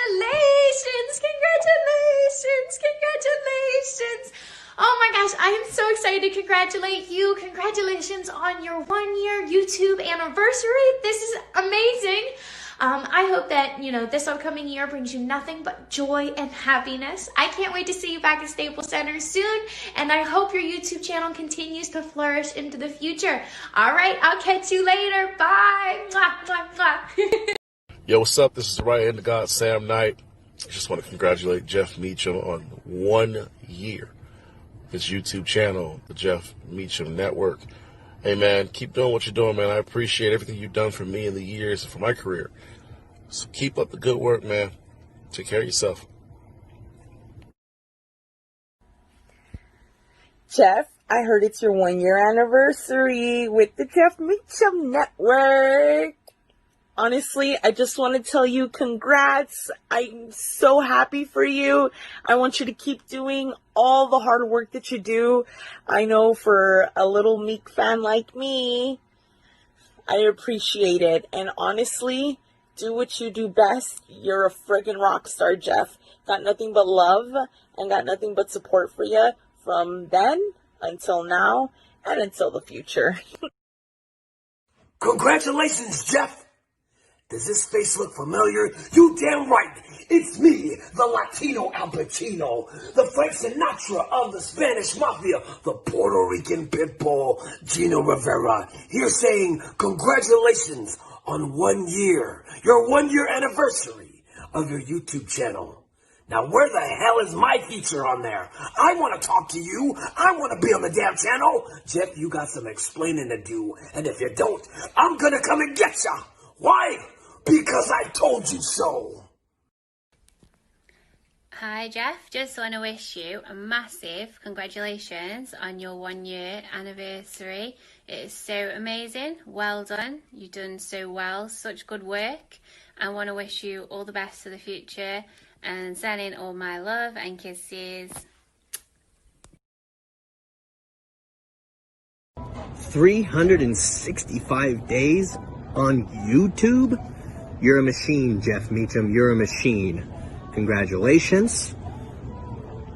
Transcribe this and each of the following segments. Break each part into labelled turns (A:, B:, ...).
A: Congratulations! Congratulations! Congratulations! Oh my gosh, I am so excited to congratulate you. Congratulations on your 1-year YouTube anniversary. This is amazing. I hope that, this upcoming year brings you nothing but joy and happiness. I can't wait to see you back at Staples Center soon, and I hope your YouTube channel continues to flourish into the future. All right, I'll catch you later. Bye. Mwah, mwah, mwah.
B: Yo, what's up? This is the right hand of God, Sam Knight. I just want to congratulate Jeff Meacham on 1 year of his YouTube channel, the Jeff Meacham Network. Hey, man, keep doing what you're doing, man. I appreciate everything you've done for me in the years and for my career. So keep up the good work, man. Take care of yourself.
C: Jeff, I heard it's your 1-year anniversary with the Jeff Meacham Network. Honestly, I just want to tell you congrats. I'm so happy for you. I want you to keep doing all the hard work that you do. I know for a little meek fan like me, I appreciate it. And honestly, do what you do best. You're a friggin' rock star, Jeff. Got nothing but love and got nothing but support for you from then until now and until the future.
D: Congratulations, Jeff. Does this face look familiar? You damn right. It's me, the Latino Al Pacino, the Frank Sinatra of the Spanish Mafia, the Puerto Rican Pitbull, Gino Rivera, here saying congratulations on 1 year, your 1-year anniversary of your YouTube channel. Now, where the hell is my feature on there? I want to talk to you. I want to be on the damn channel. Jeff, you got some explaining to do, and if you don't, I'm going to come and get ya. Why? Because I told you so.
E: Hi Jeff, just want to wish you a massive congratulations on your 1-year anniversary. It is so amazing. Well done. You've done so well. Such good work. I want to wish you all the best for the future and sending all my love and kisses.
F: 365 days on YouTube? You're a machine, Jeff Meacham. You're a machine. Congratulations.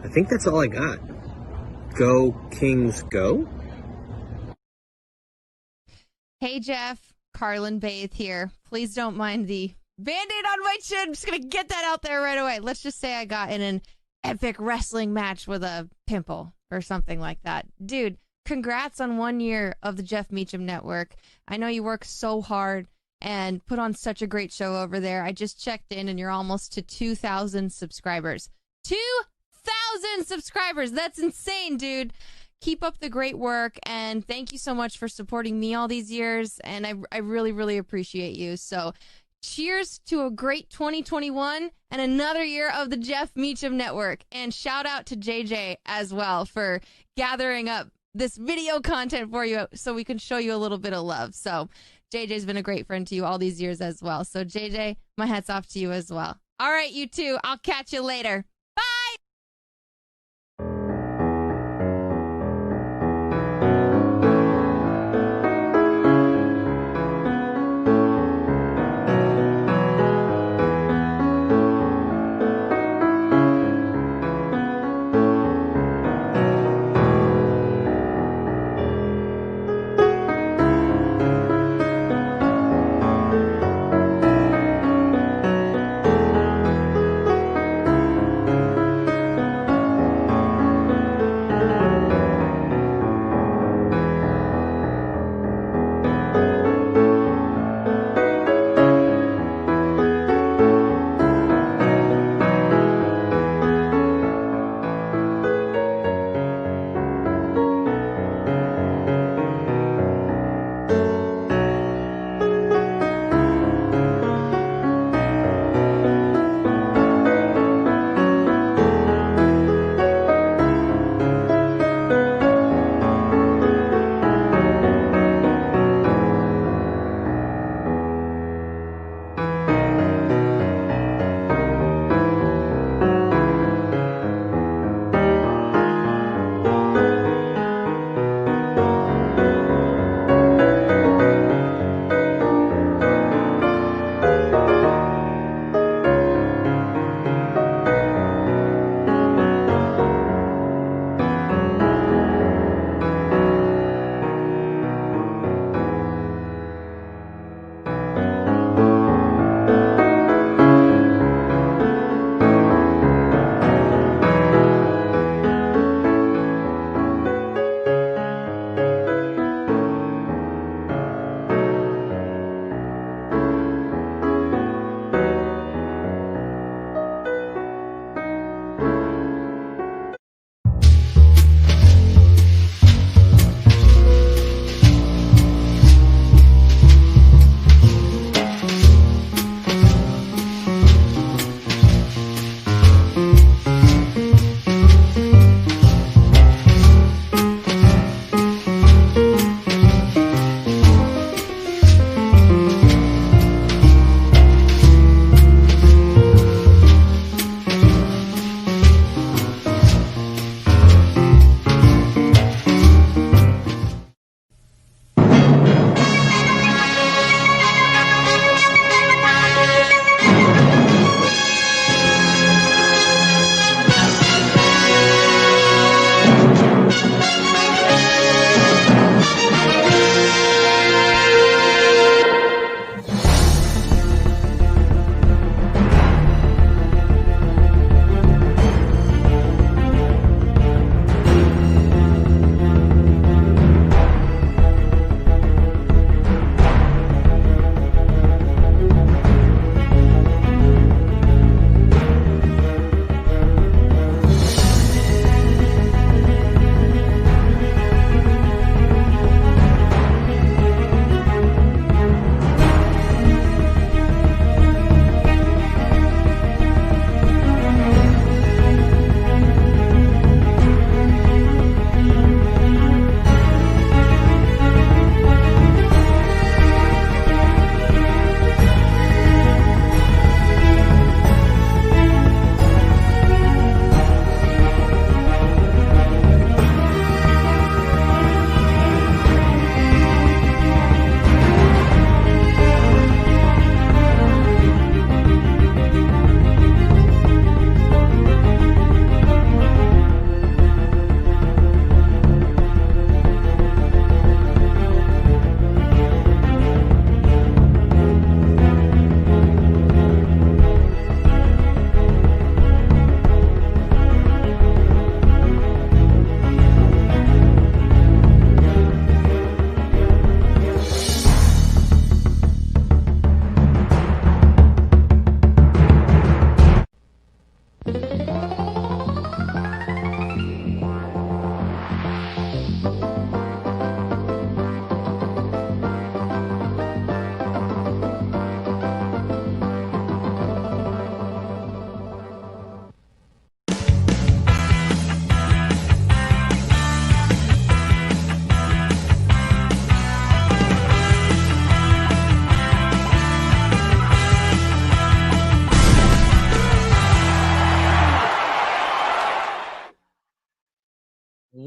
F: I think that's all I got. Go Kings go.
G: Hey Jeff, Carlin Baith here. Please don't mind the Band-Aid on my chin. I'm just going to get that out there right away. Let's just say I got in an epic wrestling match with a pimple or something like that. Dude, congrats on 1 year of the Jeff Meacham Network. I know you work so hard and put on such a great show over there. I just checked in and you're almost to 2,000 subscribers. 2,000 subscribers! That's insane, dude. Keep up the great work, and thank you so much for supporting me all these years, and I really, really appreciate you. So cheers to a great 2021 and another year of the Jeff Meacham Network. And shout out to JJ as well for gathering up this video content for you so we can show you a little bit of love. So JJ's been a great friend to you all these years as well. So JJ, my hat's off to you as well. All right, you two. I'll catch you later. Bye!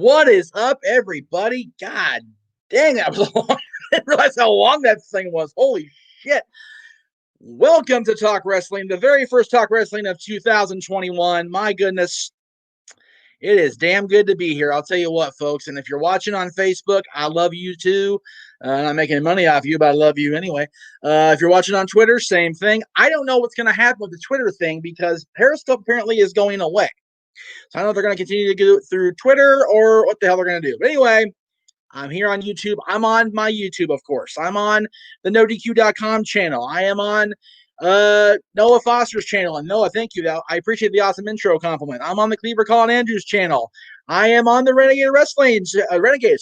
H: What is up, everybody? God dang, that was long. I didn't realize how long that thing was. Holy shit. Welcome to Talk Wrestling, the very first Talk Wrestling of 2021. My goodness, it is damn good to be here. I'll tell you what, folks. And if you're watching on Facebook, I love you too. I'm not making money off you, but I love you anyway. If you're watching on Twitter, same thing. I don't know what's going to happen with the Twitter thing because Periscope apparently is going away. So I don't know if they're going to continue to do it through Twitter or what the hell they're going to do. But anyway, I'm here on YouTube. I'm on my YouTube, of course. I'm on the NoDQ.com channel. I am on Noah Foster's channel. And Noah, thank you. I appreciate the awesome intro compliment. I'm on the Cleaver Colin Andrews channel. I am on the Renegade Wrestling, Renegade,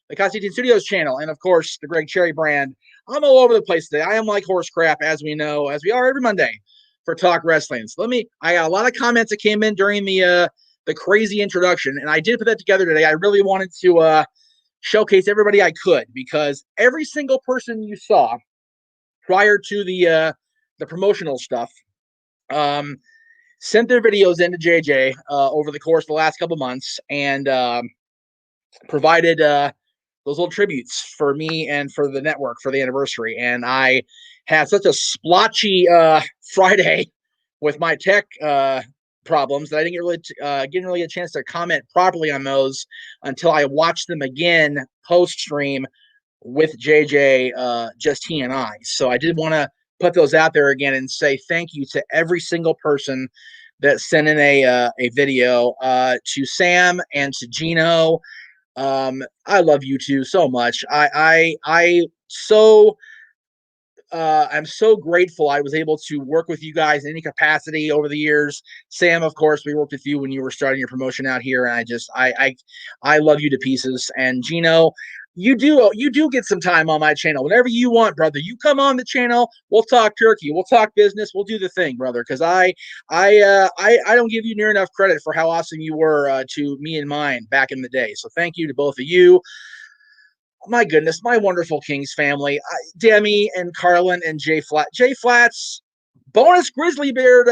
H: the Constantine Studios channel. And, of course, the Greg Cherry brand. I'm all over the place today. I am like horse crap, as we know, as we are every Monday for Talk Wrestling. So I got a lot of comments that came in during the crazy introduction, and I did put that together today. I really wanted to showcase everybody I could because every single person you saw prior to the promotional stuff sent their videos into JJ over the course of the last couple months and provided those little tributes for me and for the network for the anniversary. And I had such a splotchy Friday with my tech problems that I didn't really get a chance to comment properly on those until I watched them again post stream with JJ, just he and I. So I did want to put those out there again and say thank you to every single person that sent in a video, to Sam and to Gino. I love you two so much. I'm so grateful I was able to work with you guys in any capacity over the years. Sam, of course, we worked with you when you were starting your promotion out here, and I love you to pieces. And Gino, you do get some time on my channel whenever you want, brother. You come on the channel, we'll talk turkey, we'll talk business, we'll do the thing, brother. Because I don't give you near enough credit for how awesome you were to me and mine back in the day. So thank you to both of you. My goodness, my wonderful Kings family, Demi and Carlin and Jay Flats, bonus grizzly beard,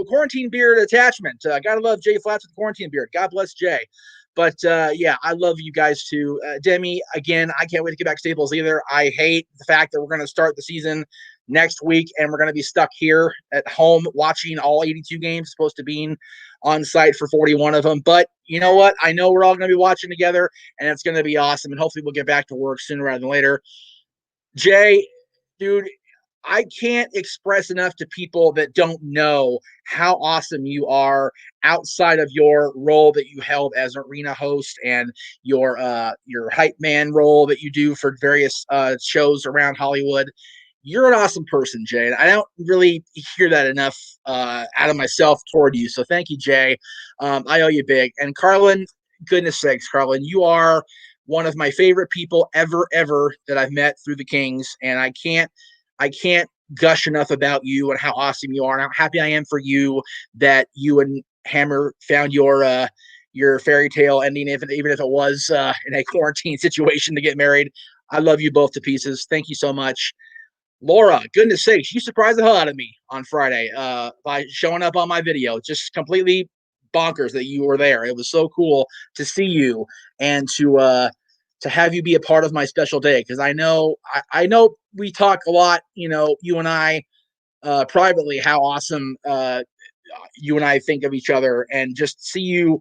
H: quarantine beard attachment. Gotta love Jay Flats with the quarantine beard. God bless Jay. But yeah, I love you guys too. Demi, again, I can't wait to get back to Staples either. I hate the fact that we're going to start the season next week and we're going to be stuck here at home watching all 82 games, supposed to be on site for 41 of them. But you know what? I know we're all going to be watching together and it's going to be awesome. And hopefully we'll get back to work sooner rather than later. Jay, dude, I can't express enough to people that don't know how awesome you are outside of your role that you held as arena host and your hype man role that you do for various shows around Hollywood. You're an awesome person, Jay. I don't really hear that enough out of myself toward you. So thank you, Jay. I owe you big. And Carlin, goodness sakes, Carlin, you are one of my favorite people ever that I've met through the Kings. And I can't gush enough about you and how awesome you are and how happy I am for you that you and Hammer found your fairy tale ending, even if it was in a quarantine situation to get married. I love you both to pieces. Thank you so much. Laura, goodness sakes, you surprised the hell out of me on Friday by showing up on my video. Just completely bonkers that you were there. It was so cool to see you and to have you be a part of my special day, because I know we talk a lot, you and I privately, how awesome you and I think of each other, and just see you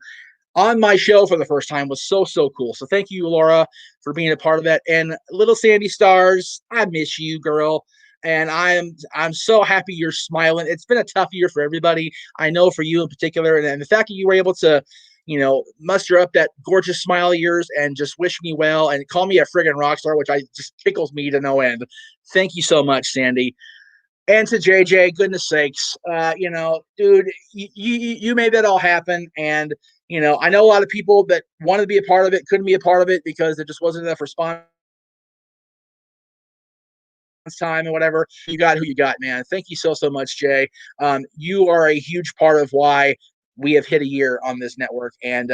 H: on my show for the first time was so cool. So thank you, Laura, for being a part of that. And little Sandy Stars, I miss you, girl. And I'm so happy you're smiling. It's been a tough year for everybody. I know for you in particular. And the fact that you were able to, muster up that gorgeous smile of yours and just wish me well and call me a friggin' rock star, which just tickles me to no end. Thank you so much, Sandy. And to JJ, goodness sakes, dude, you made that all happen. And, I know a lot of people that wanted to be a part of it, couldn't be a part of it because there just wasn't enough response time and whatever. You got who you got, man. Thank you so much, Jay. You are a huge part of why we have hit a year on this network. And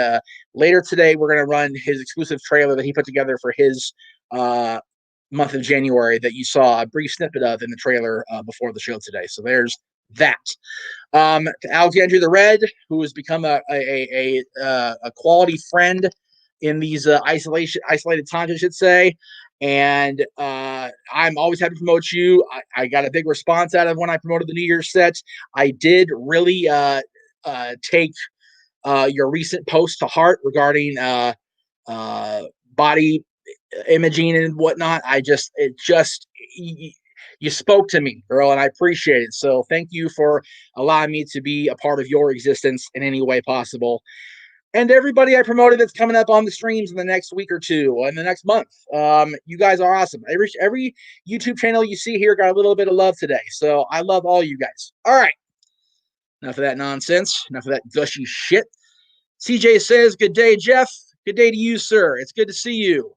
H: later today, we're going to run his exclusive trailer that he put together for his month of January that you saw a brief snippet of in the trailer before the show today. So there's that. To Alexandria the Red, who has become a quality friend in these isolated times, I should say. And I'm always happy to promote you. I got a big response out of when I promoted the New Year's set. I did really take your recent post to heart regarding body imaging and whatnot. You spoke to me, girl, and I appreciate it. So thank you for allowing me to be a part of your existence in any way possible. And everybody I promoted that's coming up on the streams in the next week or two, or in the next month. You guys are awesome. Every YouTube channel you see here got a little bit of love today. So I love all you guys. All right. Enough of that nonsense. Enough of that gushy shit. CJ says, good day, Jeff. Good day to you, sir. It's good to see you.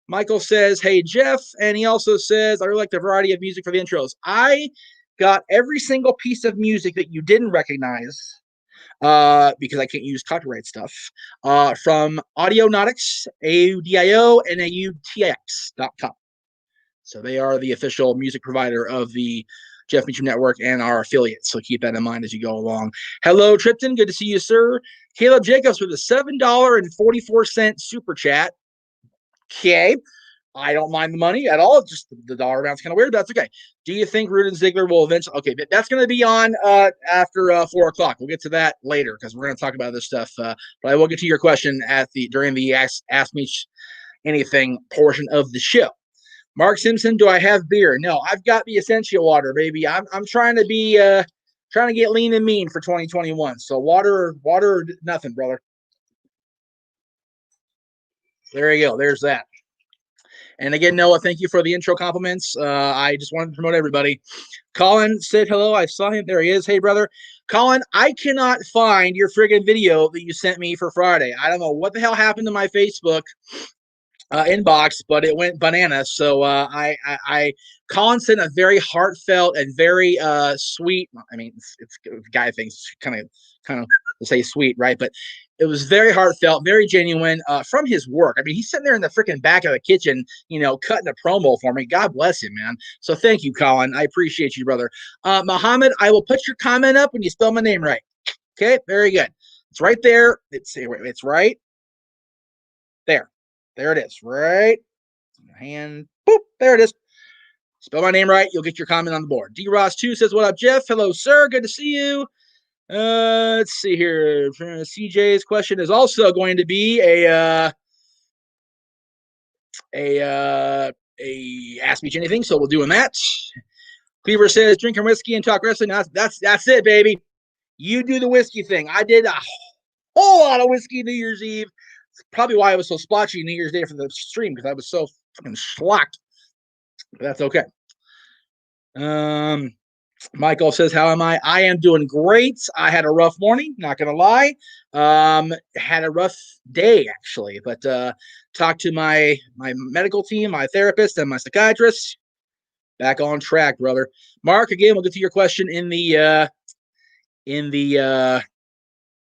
H: Michael says, hey, Jeff. And he also says, I really like the variety of music for the intros. I got every single piece of music that you didn't recognize because I can't use copyright stuff from Audionautics, AUDIONAUTX.com. So they are the official music provider of the Jeff Meacham Network and our affiliates. So keep that in mind as you go along. Hello, Tripton. Good to see you, sir. Caleb Jacobs with a $7.44 super chat. Okay. I don't mind the money at all. Just the dollar amount's kind of weird, but that's okay. Do you think Root and Ziggler will eventually? Okay, that's going to be on after 4 o'clock. We'll get to that later because we're going to talk about this stuff. But I will get to your question during the Ask Me Anything portion of the show. Mark Simpson, do I have beer? No, I've got the essential water, baby. I'm trying to be trying to get lean and mean for 2021. So water, nothing, brother. There you go. There's that. And again, Noah, thank you for the intro compliments. I just wanted to promote everybody. Colin said hello. I saw him. There he is. Hey, brother. Colin, I cannot find your friggin' video that you sent me for Friday. I don't know what the hell happened to my Facebook inbox, but it went bananas. So Colin sent a very heartfelt and very sweet. I mean, it's guy things kind of to say sweet, right? But it was very heartfelt, very genuine from his work. I mean, he's sitting there in the freaking back of the kitchen, cutting a promo for me. God bless him, man. So thank you, Colin. I appreciate you, brother. Muhammad, I will put your comment up when you spell my name right. Okay, very good. It's right there. It's right there. There it is. Right. Hand. Boop. There it is. Spell my name right. You'll get your comment on the board. D-Ross2 says, what up, Jeff? Hello, sir. Good to see you. Let's see here. CJ's question is also going to be a Ask Me Anything, so we'll doing that. Cleaver says, drinking whiskey and talk wrestling. That's it, baby. You do the whiskey thing. I did a whole lot of whiskey New Year's Eve. Probably why I was so splotchy New Year's Day for the stream, because I was so fucking schlocked. But that's okay. Michael says, how am I? I am doing great. I had a rough morning, not going to lie. Had a rough day, actually. But talked to my medical team, my therapist, and my psychiatrist. Back on track, brother. Mark, again, we'll get to your question in the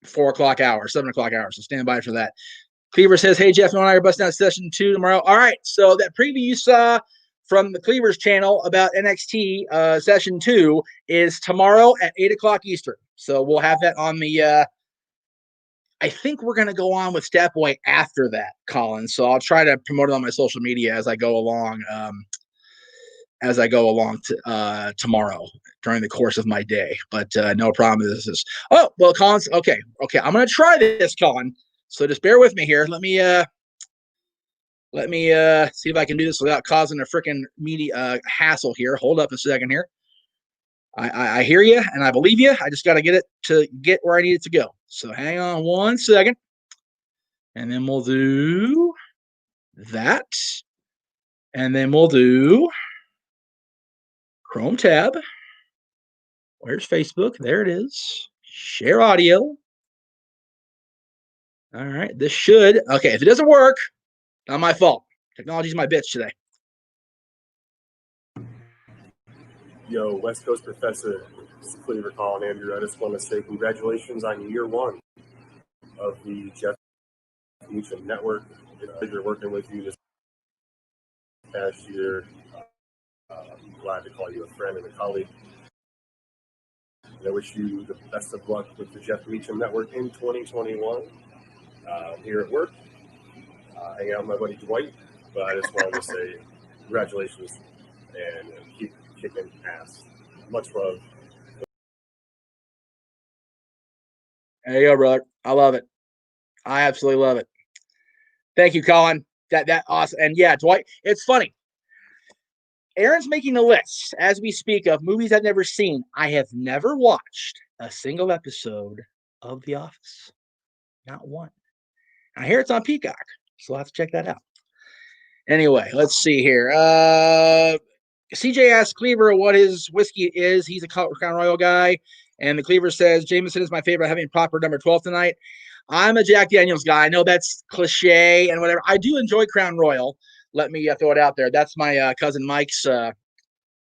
H: 4 o'clock hour, 7 o'clock hour. So stand by for that. Cleaver says, hey, Jeff, and I are busting out session 2 tomorrow. All right. So that preview you saw from the Cleaver's channel about NXT session 2 is tomorrow at 8 o'clock Eastern. So we'll have that on the I think we're going to go on with Step Boy after that, Colin. So I'll try to promote it on my social media as I go along. Tomorrow during the course of my day. But no problem. This is Colin's okay. I'm gonna try this, Colin. So just bear with me here. Let me see if I can do this without causing a freaking media hassle here. Hold up a second here. I hear you and I believe you. I just got to get it to get where I need it to go. So hang on 1 second. And then we'll do that. And then we'll do Chrome tab. Where's Facebook? There it is. Share audio. All right. This should. Okay. If it doesn't work, not my fault. Technology's my bitch today.
I: Yo, West Coast Professor, it's Cleaver calling, Andrew. I just want to say congratulations on year 1 of the Jeff Meacham Network. You're working with you this past year. I'm glad to call you a friend and a colleague. And I wish you the best of luck with the Jeff Meacham Network in 2021. Here at work, hanging out with my buddy Dwight. But I just wanted to say congratulations and keep kicking ass. Much love.
H: There you go, brother. I love it. I absolutely love it. Thank you, Colin. That awesome. And yeah, Dwight, it's funny. Aaron's making a list as we speak of movies I've never seen. I have never watched a single episode of The Office. Not one. I hear it's on Peacock, so I'll have to check that out. Anyway, let's see here. CJ asked Cleaver what his whiskey is. He's a Crown Royal guy. And the Cleaver says, Jameson is my favorite, having proper number 12 tonight. I'm a Jack Daniels guy. I know that's cliche and whatever. I do enjoy Crown Royal. Let me throw it out there. That's my cousin Mike's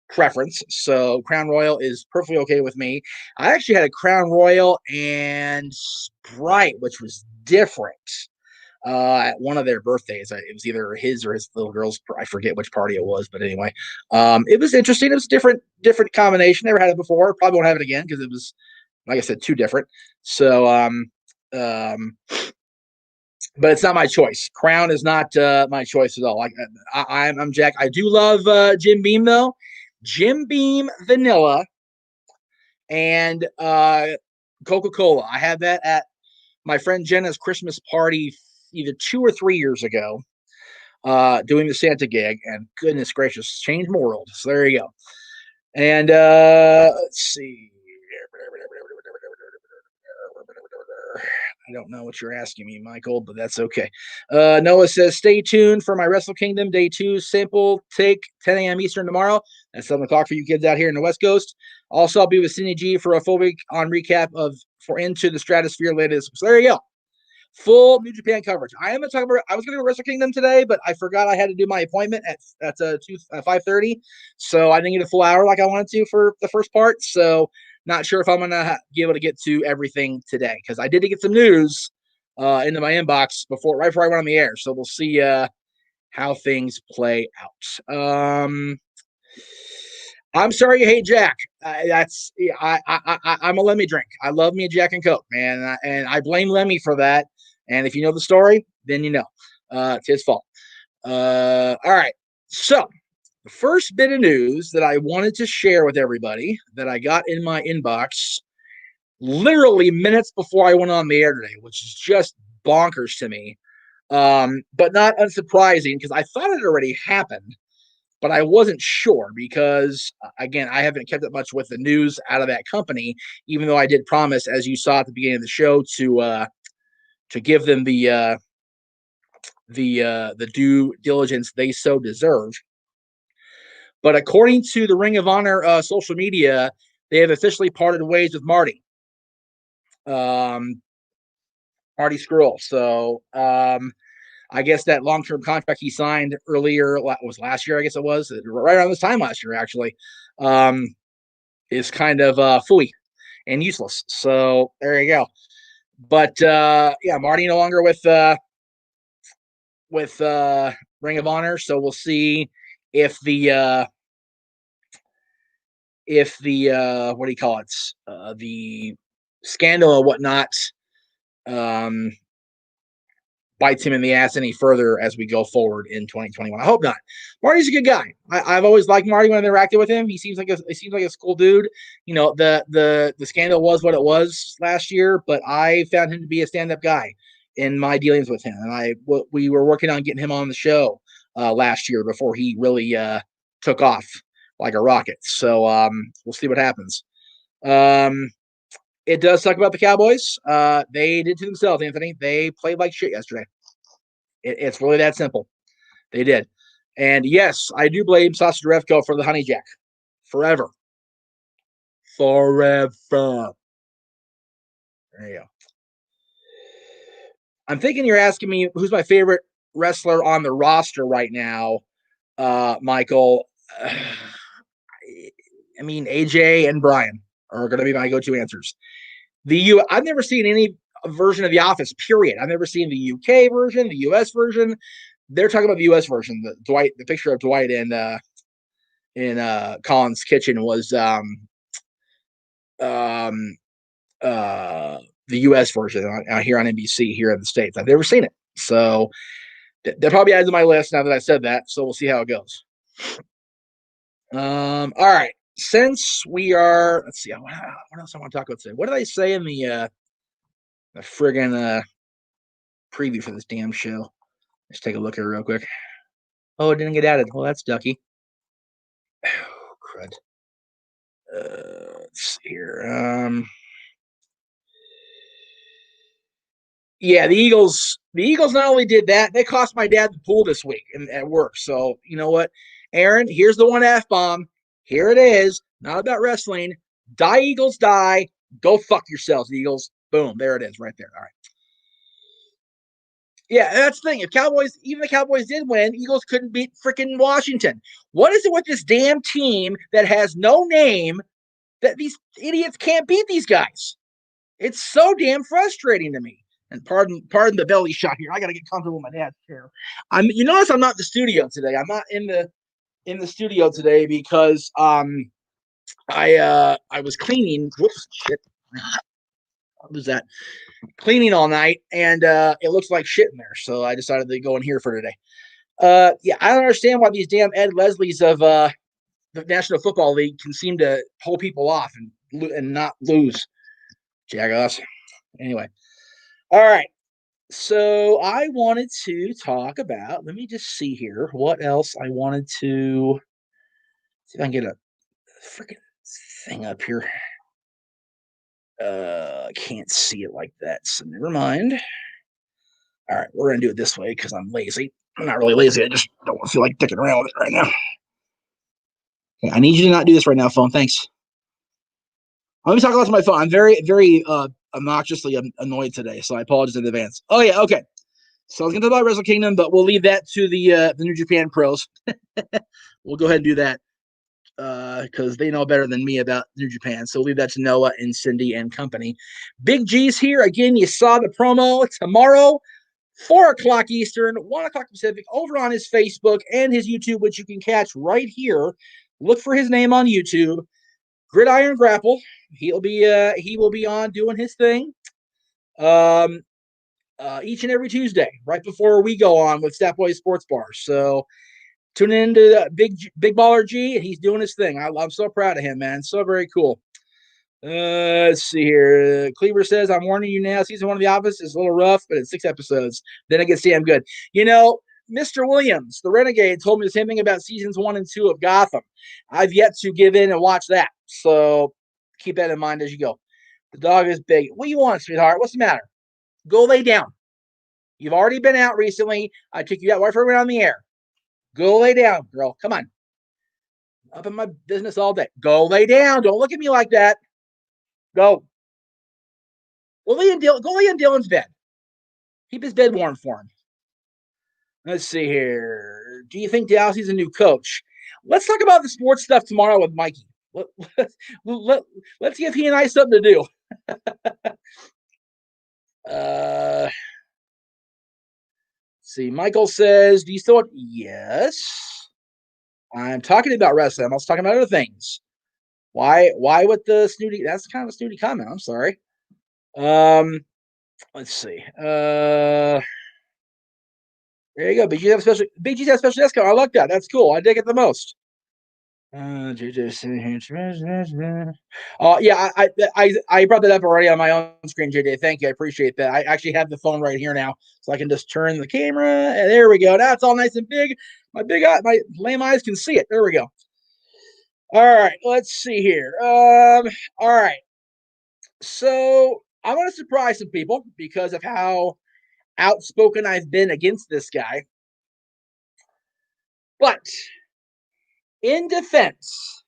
H: preference. So Crown Royal is perfectly okay with me. I actually had a Crown Royal and Sprite, which was different. At one of their birthdays. It was either his or his little girl's. I forget which party it was, but anyway, it was interesting. It was a different combination. Never had it before. Probably won't have it again because it was, like I said, too different. So, but it's not my choice. Crown is not my choice at all. Like I'm Jack. I do love Jim Beam though. Jim Beam vanilla and Coca-Cola. I had that at my friend Jenna's Christmas party either 2 or 3 years ago, doing the Santa gig, and goodness gracious, changed my world. So there you go. And let's see. I don't know what you're asking me, Michael, but that's okay. Noah says, stay tuned for my Wrestle Kingdom Day 2 sample take 10 a.m. Eastern tomorrow. That's 7 o'clock for you kids out here in the West Coast. Also, I'll be with Cindy G for a full week on recap for Into the Stratosphere latest. So there you go. Full New Japan coverage. I was going to go to Wrestle Kingdom today, but I forgot I had to do my appointment at 5:30. So I didn't get a full hour like I wanted to for the first part. So not sure if I'm going to be able to get to everything today because I did get some news into my inbox right before I went on the air. So we'll see how things play out. I'm sorry you hate Jack. I'm a Lemmy drink. I love me a Jack and Coke, man, and I blame Lemmy for that. And if you know the story, then you know it's his fault. All right. So the first bit of news that I wanted to share with everybody that I got in my inbox literally minutes before I went on the air today, which is just bonkers to me, but not unsurprising because I thought it already happened. But I wasn't sure because, again, I haven't kept up much with the news out of that company, even though I did promise, as you saw at the beginning of the show, to give them the due diligence they so deserve. But according to the Ring of Honor social media, they have officially parted ways with Marty Scurll. So I guess that long-term contract he signed earlier was last year. I guess it was right around this time last year, actually, is kind of phooey and useless. So there you go. But yeah, Marty no longer with Ring of Honor. So we'll see if the what do you call it? The scandal and whatnot bites him in the ass any further as we go forward in 2021. I hope not. Marty's a good guy. I've always liked Marty when I interacted with him. He seems like a cool dude. You know, the scandal was what it was last year, but I found him to be a stand-up guy in my dealings with him. And we were working on getting him on the show last year before he really took off like a rocket. So we'll see what happens. It does suck about the Cowboys. They did to themselves, Anthony. They played like shit yesterday. It's really that simple. They did. And yes, I do blame Sasha Derevko for the honey jack. Forever. There you go. I'm thinking you're asking me who's my favorite wrestler on the roster right now, Michael. I mean, AJ and Brian are going to be my go-to answers. I've never seen any version of The Office, period. I've never seen the UK version, the US version. They're talking about the US version. The picture of Dwight in Colin's kitchen was the U.S. version here on NBC here in the States. I've never seen it, so that probably adds to my list now that I said that. So we'll see how it goes. All right. Since we are, let's see, what else I want to talk about today? What did I say in the friggin' preview for this damn show? Let's take a look at it real quick. Oh, it didn't get added. Well, that's ducky. Oh, crud. Let's see here. Yeah, the Eagles not only did that, they cost my dad the pool this week at work. So, you know what? Aaron, here's the one F-bomb. Here it is. Not about wrestling. Die, Eagles, die. Go fuck yourselves, Eagles. Boom. There it is right there. All right. Yeah, that's the thing. If even the Cowboys did win, Eagles couldn't beat freaking Washington. What is it with this damn team that has no name that these idiots can't beat these guys? It's so damn frustrating to me. And pardon the belly shot here. I got to get comfortable in my dad's chair. You notice I'm not in the studio today. I'm not in the studio today because I was cleaning. Whoops, shit. What was that? Cleaning all night, and it looks like shit in there. So I decided to go in here for today. Yeah, I don't understand why these damn Ed Leslies of the National Football League can seem to pull people off and not lose. Jackass. Anyway. All right. So I wanted to talk about, let me just see here what else I wanted to see if I can get a freaking thing up here. I can't see it like that, so never mind. All right, we're gonna do it this way because I'm lazy. I'm not really lazy. I just don't feel like dicking around with it right now. Okay, I need you to not do this right now, phone. Thanks. Let me talk about my phone. I'm very, very obnoxiously annoyed today, so I apologize in advance. Oh yeah, okay. So I was going to talk about Wrestle Kingdom, but we'll leave that to the New Japan pros. We'll go ahead and do that because they know better than me about New Japan. So we'll leave that to Noah and Cindy and company. Big G's here. Again, you saw the promo tomorrow, 4 o'clock Eastern, 1 o'clock Pacific, over on his Facebook and his YouTube, which you can catch right here. Look for his name on YouTube. Gridiron Grapple. He will be on doing his thing. Each and every Tuesday, right before we go on with Stat Boy Sports Bar. So tune in to Big Baller G, and he's doing his thing. I'm so proud of him, man. So very cool. Let's see here. Cleaver says, I'm warning you now, season 1 of The Office is a little rough, but it's 6 episodes. Then it gets damn good. You know, Mr. Williams, the Renegade, told me the same thing about seasons 1 and 2 of Gotham. I've yet to give in and watch that. So keep that in mind as you go. The dog is big. What do you want, sweetheart? What's the matter? Go lay down. You've already been out recently. I took you out right for around the air. Go lay down, girl. Come on. Up in my business all day. Go lay down. Don't look at me like that. Go. Go lay in Dylan's bed. Keep his bed warm for him. Let's see here. Do you think Dallas's a new coach? Let's talk about the sports stuff tomorrow with Mikey. Let's give he and I something to do. See, Michael says, do you still want? Yes. I'm talking about wrestling. I'm also talking about other things. Why with the snooty? That's kind of a snooty comment. I'm sorry. Let's see. There you go. Big G's have special discount. I like that. That's cool. I dig it the most. Yeah, I brought that up already on my own screen, JJ. Thank you. I appreciate that. I actually have the phone right here now, so I can just turn the camera, and there we go. Now it's all nice and big. My lame eyes can see it. There we go. All right, let's see here. All right. So I want to surprise some people because of how outspoken I've been against this guy. But in defense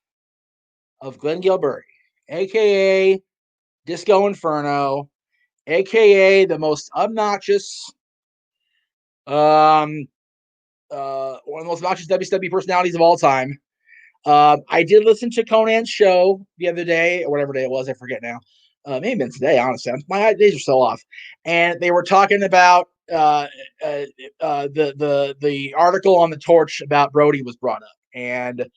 H: of Glenn Gilberry, a.k.a. Disco Inferno, a.k.a. the most obnoxious, one of the most obnoxious WCW personalities of all time. I did listen to Conan's show the other day, or whatever day it was, I forget now. Maybe been today, honestly. My days are so off. And they were talking about the article on the Torch about Brody was brought up. And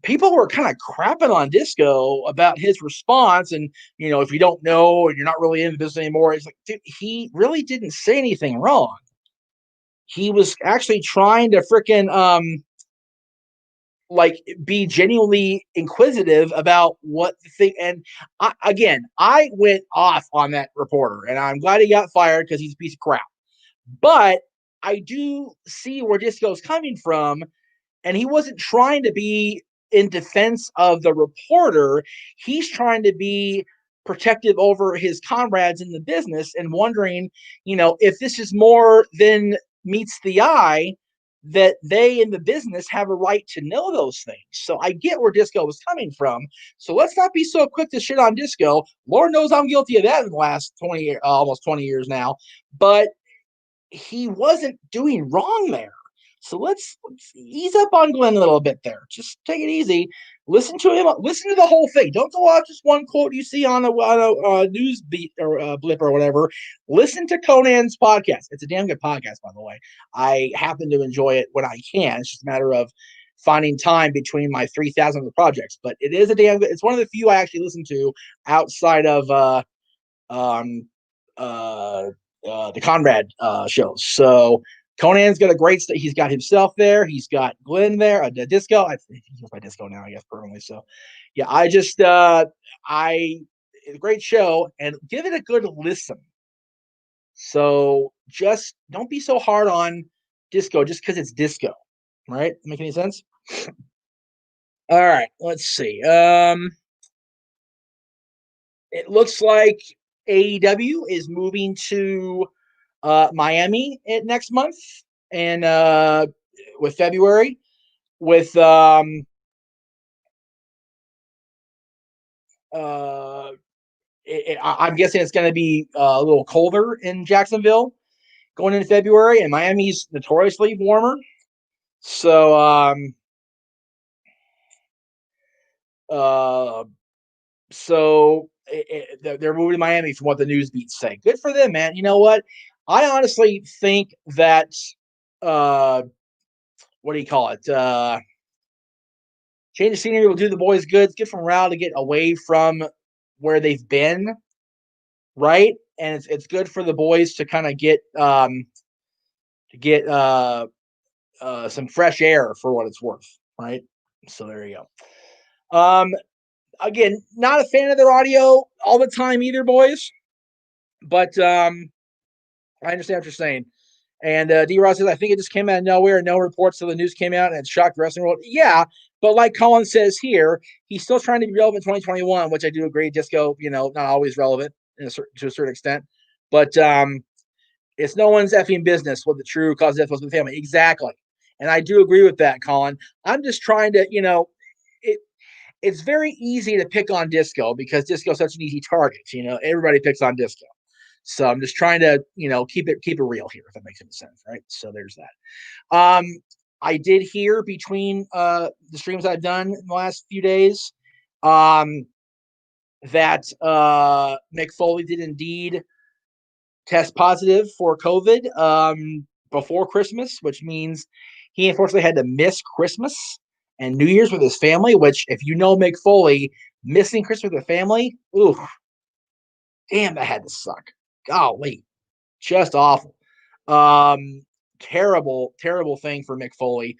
H: people were kind of crapping on Disco about his response. And, if you don't know and you're not really into this anymore, it's like, dude, he really didn't say anything wrong. He was actually trying to freaking, be genuinely inquisitive about what the thing. And I went off on that reporter, and I'm glad he got fired because he's a piece of crap. But I do see where Disco's coming from, and he wasn't trying to be in defense of the reporter. He's trying to be protective over his comrades in the business and wondering, if this is more than meets the eye, that they in the business have a right to know those things. So I get where Disco was coming from. So let's not be so quick to shit on Disco. Lord knows I'm guilty of that in the last 20, almost 20 years now. But he wasn't doing wrong there. So let's ease up on Glenn a little bit there. Just take it easy. Listen to him. Listen to the whole thing. Don't go off just one quote you see on a news beat or blip or whatever. Listen to Conan's podcast. It's a damn good podcast, by the way. I happen to enjoy it when I can. It's just a matter of finding time between my 3,000 other projects. But it is a damn good. It's one of the few I actually listen to outside of the Conrad shows. So Conan's got a great he's got himself there. He's got Glenn there. Disco. I think he's my Disco now, I guess, permanently. So yeah, it's a great show, and give it a good listen. So just don't be so hard on Disco just because it's Disco. Right? Make any sense? All right, let's see. It looks like AEW is moving to Miami next month, and with February, with I'm guessing it's going to be a little colder in Jacksonville going into February, and Miami's notoriously warmer. So they're moving to Miami from what the news beats say. Good for them, man. You know what? I honestly think that what do you call it? Change of scenery will do the boys good. It's good for morale to get away from where they've been, right? And it's good for the boys to kind of get some fresh air for what it's worth, right? So there you go. Again, not a fan of their audio all the time either, boys. But I understand what you're saying. And D-Ross says, I think it just came out of nowhere. No reports till the news came out and it shocked the wrestling world. Yeah, but like Colin says here, he's still trying to be relevant in 2021, which I do agree. Disco, not always relevant to a certain extent. But it's no one's effing business what the true cause of death was with the family. Exactly. And I do agree with that, Colin. I'm just trying to, it's very easy to pick on Disco because Disco is such an easy target. Everybody picks on Disco. So I'm just trying to, keep it real here, if that makes any sense, right? So there's that. I did hear between the streams I've done in the last few days that Mick Foley did indeed test positive for COVID before Christmas, which means he unfortunately had to miss Christmas and New Year's with his family, which if you know Mick Foley, missing Christmas with the family, ooh, damn, that had to suck. Golly, just awful. Terrible thing for Mick Foley.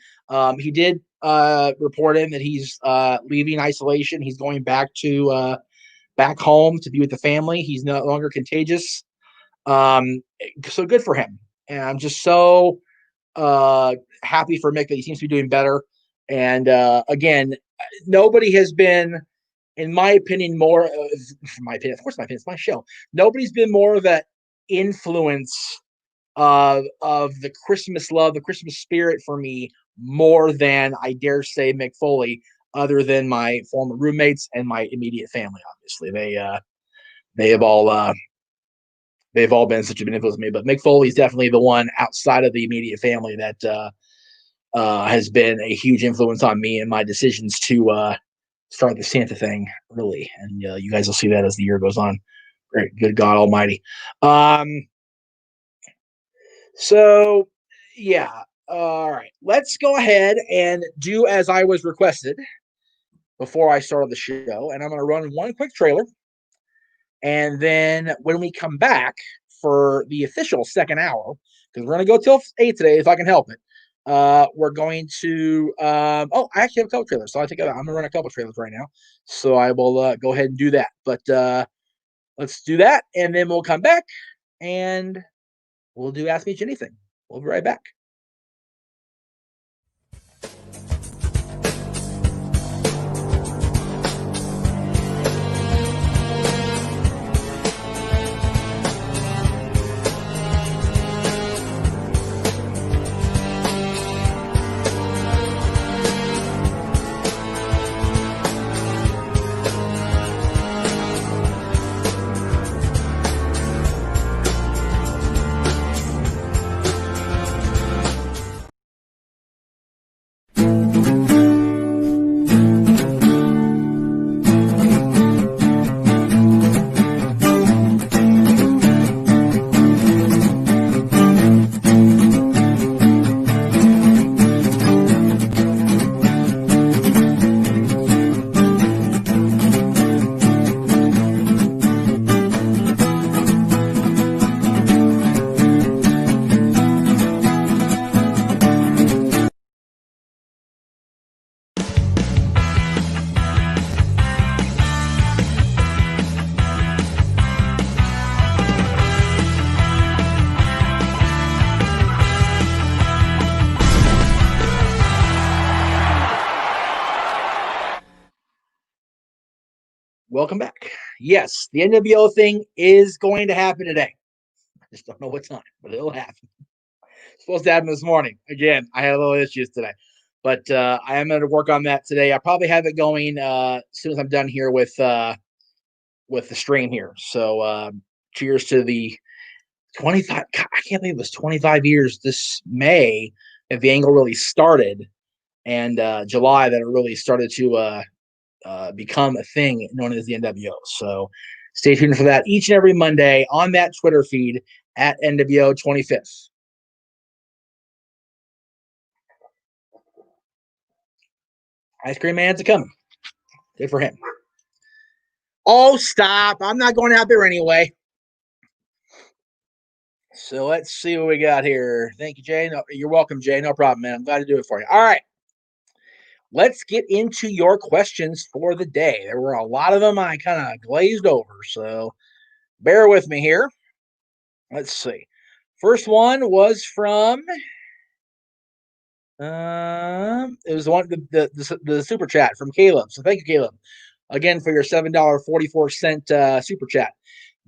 H: He did report in that he's leaving isolation. He's going back home to be with the family. He's no longer contagious. So good for him. And I'm just so happy for Mick that he seems to be doing better. And again, nobody has been, in my opinion, more of my opinion. Of course, my opinion. It's my show. Nobody's been more of an influence of the Christmas love, the Christmas spirit for me, more than I dare say Mick Foley, other than my former roommates and my immediate family. Obviously, they've all been such a big influence on me. But Mick Foley's definitely the one outside of the immediate family that has been a huge influence on me and my decisions to start the Santa thing, really. And you guys will see that as the year goes on. Great, good God Almighty. So yeah, all right. Let's go ahead and do as I was requested. before I started the show, and I'm going to run one quick trailer. And then when we come back for the official second hour, because we're going to go till 8 today, if I can help it, we're going to, I actually have a couple trailers, so I think I'm going to run a couple trailers right now. So I will go ahead and do that. But let's do that, and then we'll come back, and we'll do Ask Me Anything. We'll be right back. Welcome back. Yes, the NWO thing is going to happen today. I just don't know what time, but it'll happen. It's supposed to happen this morning. Again, I had a little issues today, but I am going to work on that today. I'll probably have it going as soon as I'm done here with the stream here. So cheers to the 25. God, I can't believe it was 25 years this May that the angle really started, and July that it really started to become a thing known as the NWO. So stay tuned for that each and every Monday on that Twitter feed at NWO 25th. Ice Cream Man's a coming. Good for him. Oh, stop. I'm not going out there anyway. So let's see what we got here. Thank you, Jay. No, you're welcome, Jay. No problem, man. I'm glad to do it for you. All right. Let's get into your questions for the day. There were a lot of them I kind of glazed over, so bear with me here. Let's see. First one was from it was the one the super chat from Caleb. So thank you, Caleb, again for your $7.44 super chat.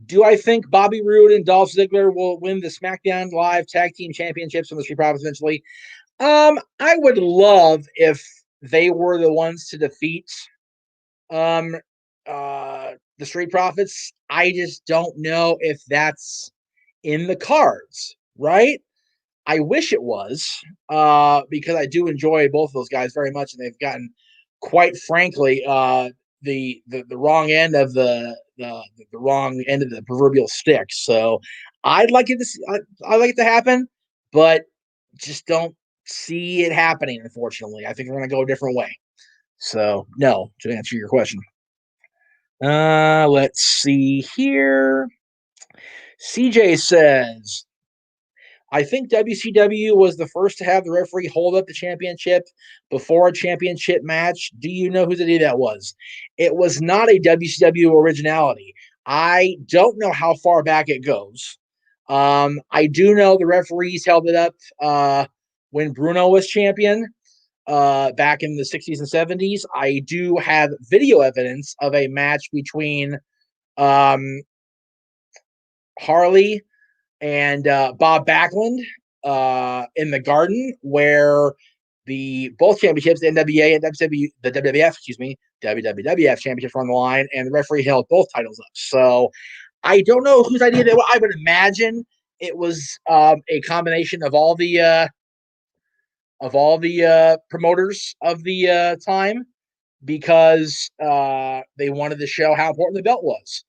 H: Do I think Bobby Roode and Dolph Ziggler will win the SmackDown Live Tag Team Championships from the Street Profits eventually? I would love if they were the ones to defeat the Street Profits. I just don't know if that's in the cards, right? I wish it was, because I do enjoy both of those guys very much, and they've gotten, quite frankly, the wrong end of the wrong end of the proverbial stick. So I'd like it to I'd like it to happen, but just don't see it happening. Unfortunately, I think we're going to go a different way. So no, to answer your question. Let's see here. CJ says, I think WCW was the first to have the referee hold up the championship before a championship match. Do you know whose idea that was? It was not a WCW originality. I don't know how far back it goes. I do know the referees held it up when Bruno was champion back in the 60s and 70s. I do have video evidence of a match between Harley and Bob Backlund in the Garden, where both championships, the NWA and the WWF championships were on the line, and the referee held both titles up. So I don't know whose idea they were. I would imagine it was a combination of all the promoters of the time, because they wanted to show how important the belt was.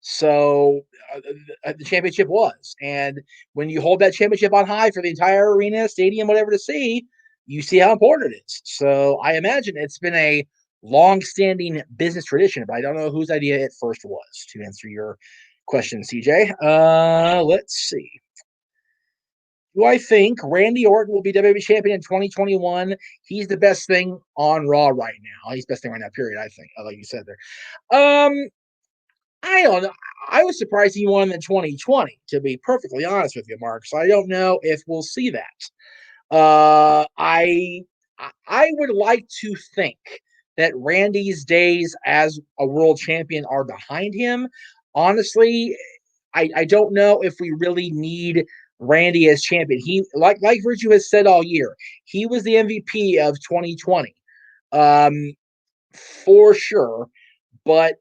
H: So the championship was. And when you hold that championship on high for the entire arena, stadium, whatever to see, you see how important it is. So I imagine it's been a long-standing business tradition, but I don't know whose idea it first was, to answer your question, CJ. Let's see. Do I think Randy Orton will be WWE champion in 2021? He's the best thing on Raw right now. He's the best thing right now, period, I think, like you said there. I don't know. I was surprised he won in 2020, to be perfectly honest with you, Mark. So I don't know if we'll see that. I would like to think that Randy's days as a world champion are behind him. Honestly, I don't know if we really need Randy as champion. He like Virtue has said all year, he was the MVP of 2020, for sure. But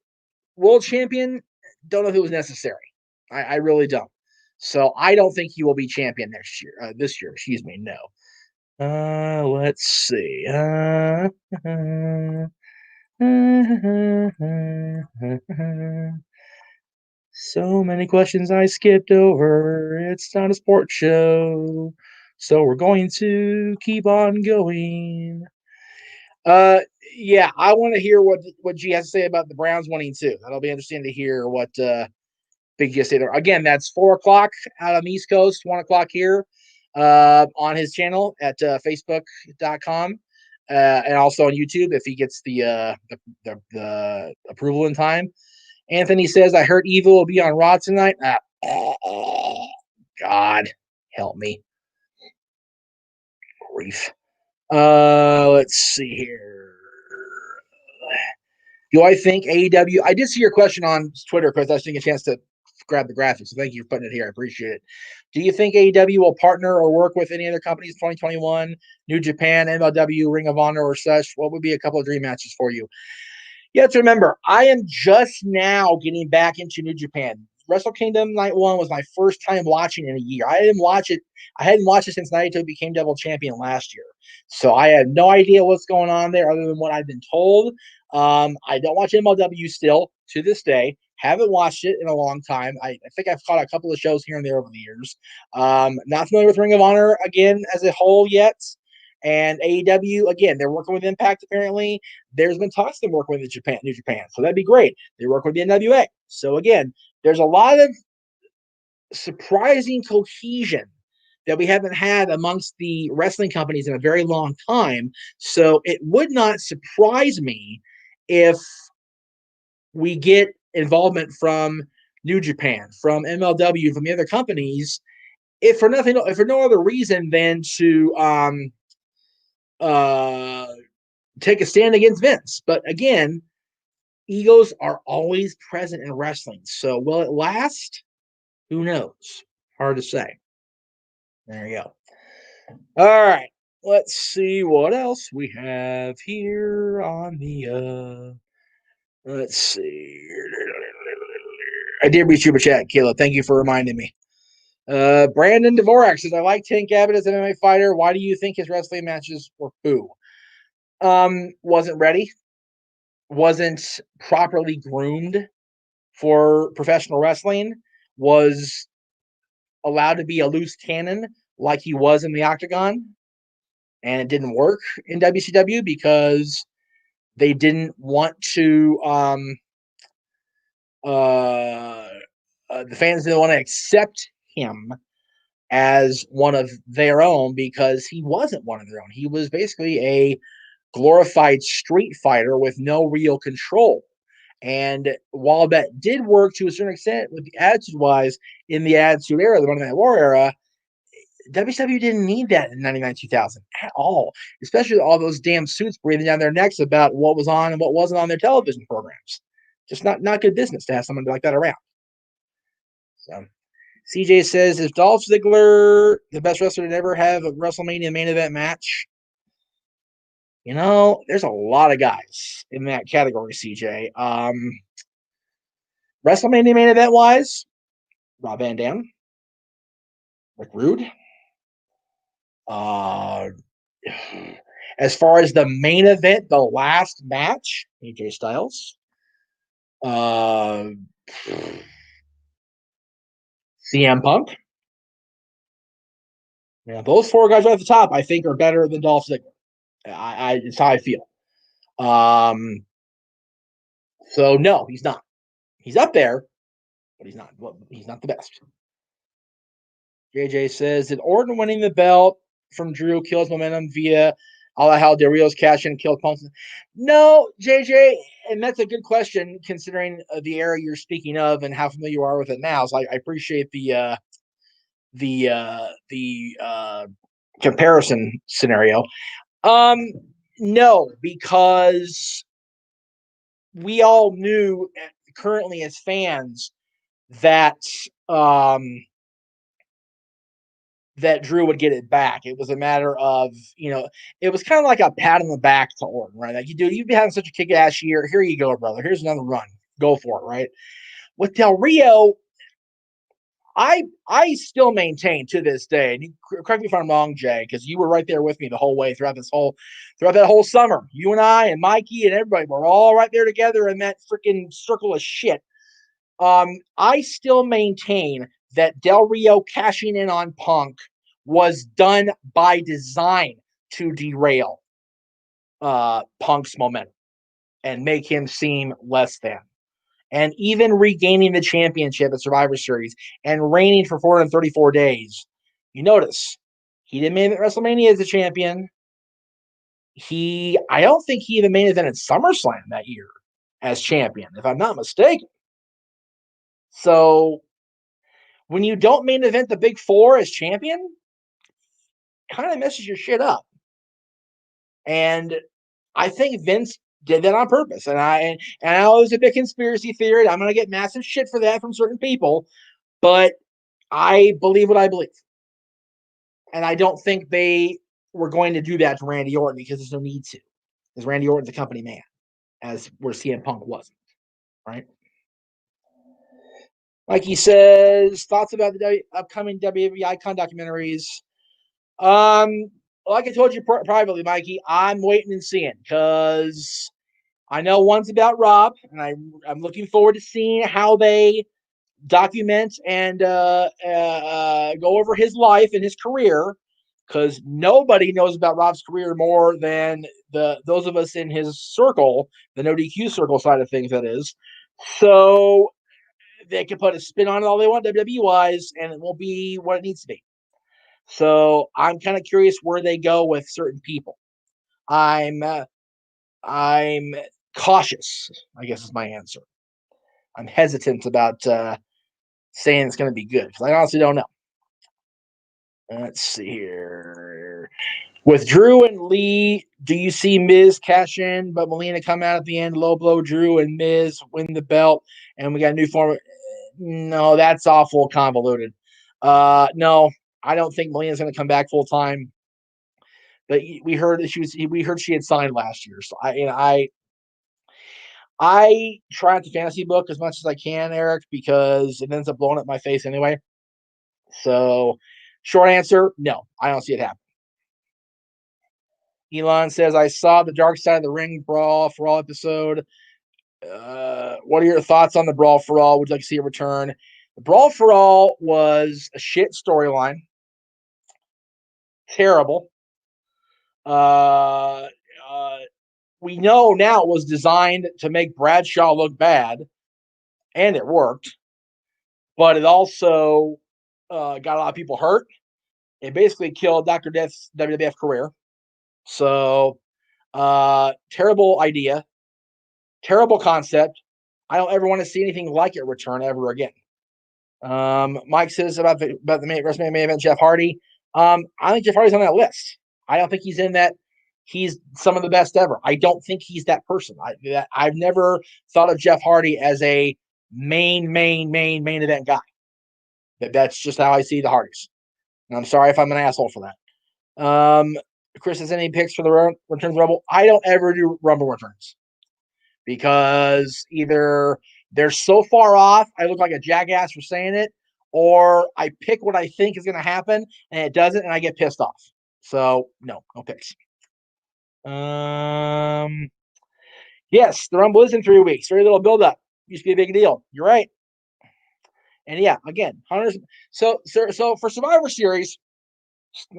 H: world champion, don't know if it was necessary. I really don't. So I don't think he will be champion next year. This year, excuse me. No. Let's see. So many questions I skipped over. It's not a sports show. So we're going to keep on going. Yeah, I want to hear what G has to say about the Browns winning too. That'll be interesting to hear what Big G has to say there. Again, that's 4:00 out on the East Coast, 1:00 here on his channel at facebook.com. And also on YouTube if he gets the approval in time. Anthony says, I heard Evil will be on Raw tonight. God, help me. Grief. Let's see here. Do I think AEW? I did see your question on Twitter because I was getting a chance to grab the graphics. So thank you for putting it here. I appreciate it. Do you think AEW will partner or work with any other companies in 2021? New Japan, MLW, Ring of Honor, or such? What would be a couple of dream matches for you? You have to remember, I am just now getting back into New Japan. Wrestle Kingdom Night 1 was my first time watching in a year. I hadn't watched it since Naito became double champion last year. So I have no idea what's going on there other than what I've been told. I don't watch MLW still to this day. Haven't watched it in a long time. I think I've caught a couple of shows here and there over the years. Not familiar with Ring of Honor again as a whole yet. And AEW, again, they're working with Impact apparently. There's been talks to work with New Japan. So that'd be great. They work with the NWA. So again, there's a lot of surprising cohesion that we haven't had amongst the wrestling companies in a very long time. So it would not surprise me if we get involvement from New Japan, from MLW, from the other companies, if for no other reason than to take a stand against Vince. But again, egos are always present in wrestling. So will it last? Who knows? Hard to say. There you go. All right. Let's see what else we have here on the let's see. I did reach super chat, Caleb. Thank you for reminding me. Brandon Dvorak says, I like Tank Abbott as an MMA fighter. Why do you think his wrestling matches were poo? Wasn't ready. Wasn't properly groomed for professional wrestling. Was allowed to be a loose cannon like he was in the Octagon. And it didn't work in WCW because they didn't want to the fans didn't want to accept him as one of their own because he wasn't one of their own. He was basically a glorified street fighter with no real control. And while that did work to a certain extent with the attitude-wise in the Attitude Era, the Monday Night War era, WCW didn't need that in 99, 2000 at all, especially all those damn suits breathing down their necks about what was on and what wasn't on their television programs. Just not good business to have someone like that around. So CJ says, is Dolph Ziggler the best wrestler to ever have a WrestleMania main event match? You know, there's a lot of guys in that category, CJ. WrestleMania main event wise, Rob Van Dam, Rick Rude. As far as the main event, the last match, AJ Styles. CM Punk. Yeah, those four guys right at the top, I think, are better than Dolph Ziggler. It's how I feel. So no, he's not. He's up there, but he's not. Well, he's not the best. JJ says, did Orton winning the belt from Drew kill his momentum via all how Del Rio's cash in killed Punk? No, JJ, and that's a good question considering the era you're speaking of and how familiar you are with it now. So I appreciate the comparison scenario. No, because we all knew currently as fans that that Drew would get it back. It was a matter of, it was kind of like a pat on the back to Orton, right? Like, dude, you've been having such a kick-ass year. Here you go, brother. Here's another run. Go for it, right? With Del Rio, I still maintain to this day, and correct me if I'm wrong, Jay, because you were right there with me the whole way throughout that whole summer. You and I and Mikey and everybody were all right there together in that freaking circle of shit. I still maintain that Del Rio cashing in on Punk was done by design to derail Punk's momentum and make him seem less than. And even regaining the championship at Survivor Series and reigning for 434 days, you notice he didn't main event WrestleMania as a champion. I don't think he even main evented SummerSlam that year as champion, if I'm not mistaken. So when you don't main event the Big Four as champion, kind of messes your shit up. And I think Vince did that on purpose. And I know it was a big conspiracy theory. I'm going to get massive shit for that from certain people, but I believe what I believe. And I don't think they were going to do that to Randy Orton because there's no need to. Because Randy Orton's a company man, as where CM Punk wasn't, right? Like he says, thoughts about the upcoming WWE Icon documentaries. Like I told you privately, Mikey, I'm waiting and seeing because I know one's about Rob, and I'm looking forward to seeing how they document and go over his life and his career, because nobody knows about Rob's career more than those of us in his circle, the no DQ circle side of things, that is. So they can put a spin on it all they want, WWE wise, and it won't be what it needs to be. So I'm kind of curious where they go with certain people. I'm cautious, I guess is my answer. I'm hesitant about saying it's going to be good because I honestly don't know. Let's see here. With Drew and Lee, do you see Miz cash in, but Melina come out at the end, low blow Drew, and Miz win the belt, and we got a new form? No, that's awful convoluted. No, I don't think Melina's going to come back full time. But we heard that she had signed last year. So I try not to fantasy book as much as I can, Eric, because it ends up blowing up my face anyway. So, short answer, no, I don't see it happen. Elon says, I saw the Dark Side of the Ring Brawl for All episode. What are your thoughts on the Brawl for All? Would you like to see a return? The Brawl for All was a shit storyline. Terrible. We know now it was designed to make Bradshaw look bad, and it worked. But it also got a lot of people hurt. It basically killed Dr. Death's WWF career. So, terrible idea, terrible concept. I don't ever want to see anything like it return ever again. Mike says about the WrestleMania main event, Jeff Hardy. I think Jeff Hardy's on that list. I don't think he's in that. He's some of the best ever. I don't think he's that person. I've never thought of Jeff Hardy as a main event guy. That's just how I see the Hardys. And I'm sorry if I'm an asshole for that. Chris, has any picks for the Returns Rumble? I don't ever do Rumble returns because either they're so far off, I look like a jackass for saying it, or I pick what I think is going to happen and it doesn't, and I get pissed off. So no picks. Yes, the Rumble is in 3 weeks. Very little build up. Used to be a big deal. You're right. And yeah, again, hundreds. So for Survivor Series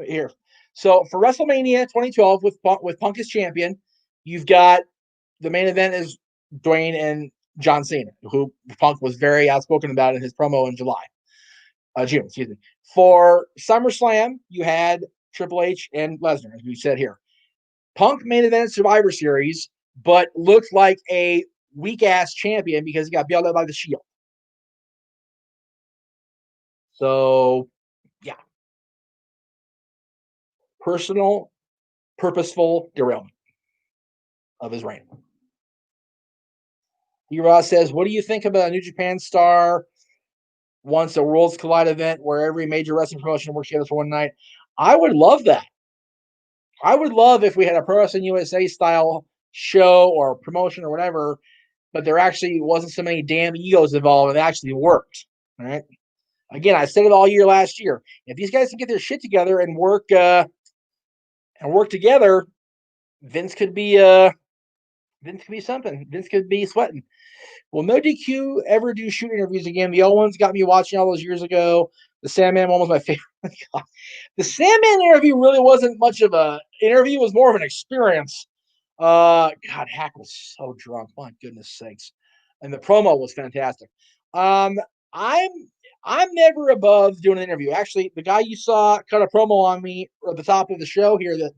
H: here. So for WrestleMania 2012 with Punk as champion, you've got the main event is Dwayne and John Cena, who Punk was very outspoken about in his promo in June, excuse me. For SummerSlam, you had Triple H and Lesnar, as we said here. Punk main event Survivor Series, but looked like a weak-ass champion because he got bailed out by the Shield. So, yeah. Personal, purposeful derailment of his reign. D-Ross says, what do you think about a New Japan star once a Worlds Collide event where every major wrestling promotion works together for one night? I would love that. I would love if we had a Pro Wrestling USA style show or promotion or whatever, but there actually wasn't so many damn egos involved and it actually worked. All right. Again, I said it all year last year. If these guys can get their shit together and work together, Vince could be something. Vince could be sweating. Will No DQ ever do shoot interviews again? The old ones got me watching all those years ago. The Sandman one was my favorite. The Sandman interview really wasn't much of an interview. It was more of an experience. God, Hack was so drunk. My goodness sakes. And the promo was fantastic. I'm never above doing an interview. Actually, the guy you saw cut a promo on me at the top of the show here that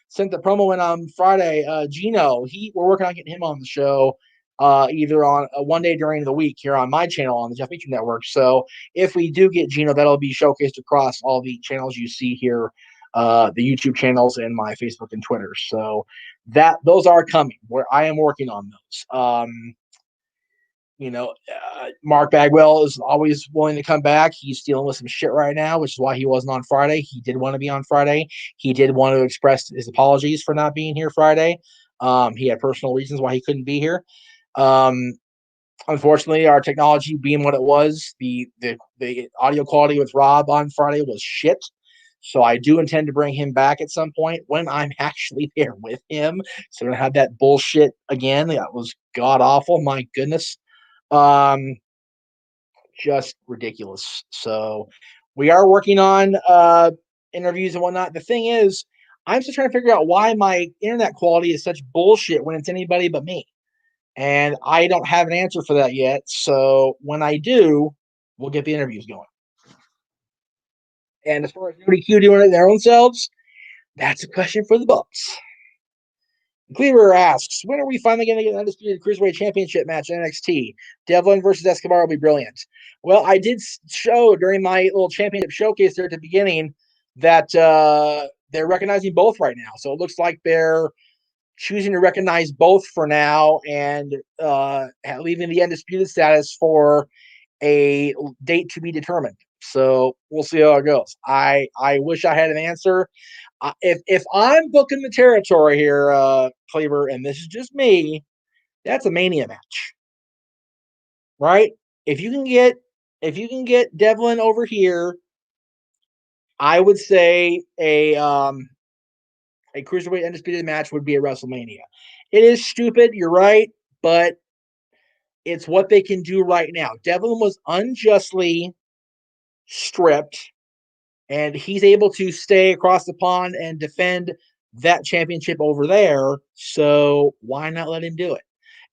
H: sent the promo in on Friday, Gino, we're working on getting him on the show either on one day during the week here on my channel on the Jeff Meacham Network. So if we do get Gino, that'll be showcased across all the channels you see here, the YouTube channels and my Facebook and Twitter. So those are coming. Where I am working on those. Mark Bagwell is always willing to come back. He's dealing with some shit right now, which is why he wasn't on Friday. He did want to be on Friday. He did want to express his apologies for not being here Friday. He had personal reasons why he couldn't be here. Unfortunately, our technology being what it was, the audio quality with Rob on Friday was shit. So I do intend to bring him back at some point when I'm actually there with him. So we don't have that bullshit again. That was god awful. My goodness. Just ridiculous. So we are working on interviews and whatnot. The thing is, I'm still trying to figure out why my internet quality is such bullshit when it's anybody but me. And I don't have an answer for that yet. So when I do, we'll get the interviews going. And as far as NoDQ doing it their own selves, that's a question for the Bucks. Cleaver asks, when are we finally going to get an undisputed cruiserweight championship match in NXT? Devlin versus Escobar will be brilliant. Well, I did show during my little championship showcase there at the beginning that they're recognizing both right now. So it looks like they're choosing to recognize both for now and leaving the undisputed status for a date to be determined. So we'll see how it goes. I wish I had an answer. If I'm booking the territory here, Cleaver, and this is just me, that's a Mania match, right? If you can get Devlin over here, I would say a cruiserweight undisputed match would be a WrestleMania. It is stupid, you're right, but it's what they can do right now. Devlin was unjustly stripped, and he's able to stay across the pond and defend that championship over there. So why not let him do it?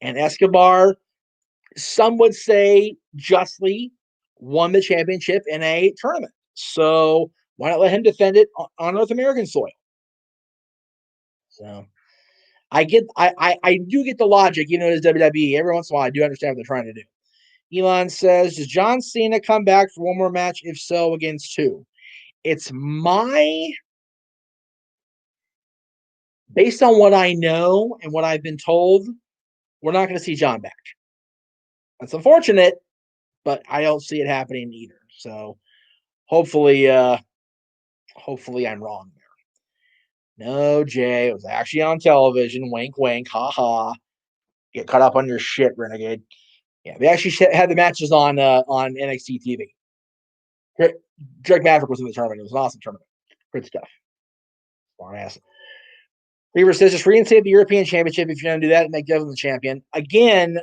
H: And Escobar, some would say justly, won the championship in a tournament. So why not let him defend it on North American soil? So I do get the logic, as WWE. Every once in a while, I do understand what they're trying to do. Elon says, does John Cena come back for one more match? If so, against who? It's based on what I know and what I've been told, we're not going to see John back. That's unfortunate, but I don't see it happening either. So hopefully I'm wrong there. No, Jay, it was actually on television. Wink, wink, ha ha. Get caught up on your shit, Renegade. Yeah, they actually had the matches on NXT TV. Drake Maverick was in the tournament. It was an awesome tournament. Good stuff. Smart ass. Reaver says, just reinstate the European Championship if you're going to do that and make Devlin the champion. Again,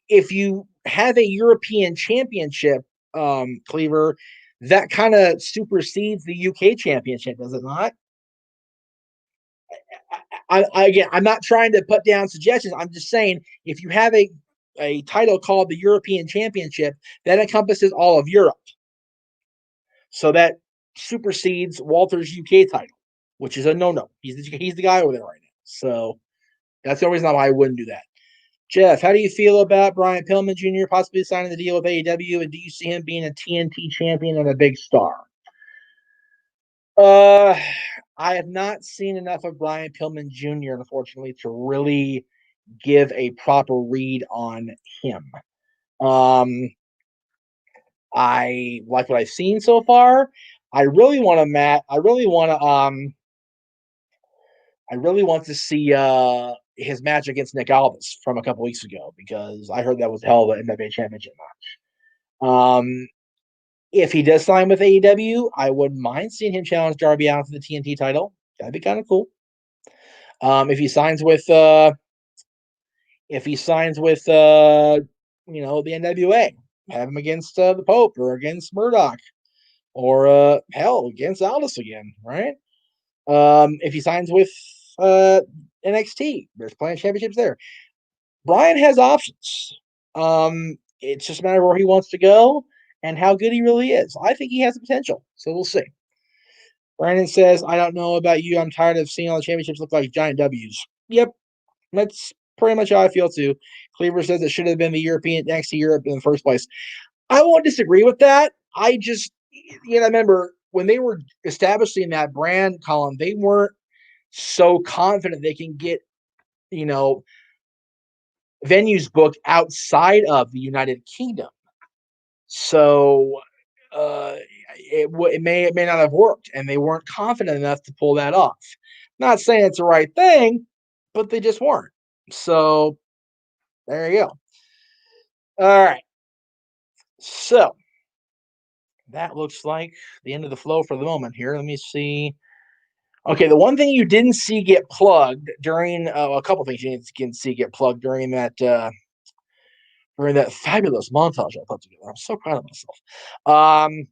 H: if you have a European Championship, Cleaver, that kind of supersedes the UK Championship, does it not? again, I'm not trying to put down suggestions. I'm just saying if you have a title called the European Championship, that encompasses all of Europe. So that supersedes Walter's UK title, which is a no-no. He's the guy over there right now. So that's the only reason why I wouldn't do that. Jeff, how do you feel about Brian Pillman Jr. possibly signing the deal with AEW, and do you see him being a TNT champion and a big star? I have not seen enough of Brian Pillman Jr., unfortunately, to really give a proper read on him. I like what I've seen so far. I really want to see his match against Nick Aldis from a couple weeks ago, because I heard that was hell of an NWA Championship match. If he does sign with AEW, I wouldn't mind seeing him challenge Darby Allin for the TNT title. That'd be kind of cool. If he signs with the NWA, have him against the Pope or against Murdoch or hell against Aldis again, right? If he signs with NXT, there's plenty of championships there. Brian has options. It's just a matter of where he wants to go and how good he really is. I think he has the potential, so we'll see. Brandon says, I don't know about you. I'm tired of seeing all the championships look like giant W's. Yep, that's pretty much how I feel too. Cleaver says it should have been the European NXT Europe in the first place. I won't disagree with that. I just, remember when they were establishing that brand, Colin, they weren't so confident they can get, venues booked outside of the United Kingdom. So it may not have worked, and they weren't confident enough to pull that off. Not saying it's the right thing, but they just weren't. So there you go. All right. So that looks like the end of the flow for the moment here. Let me see. Okay, the one thing you didn't see get plugged during a couple things you didn't see get plugged during that fabulous montage I put together. I'm so proud of myself.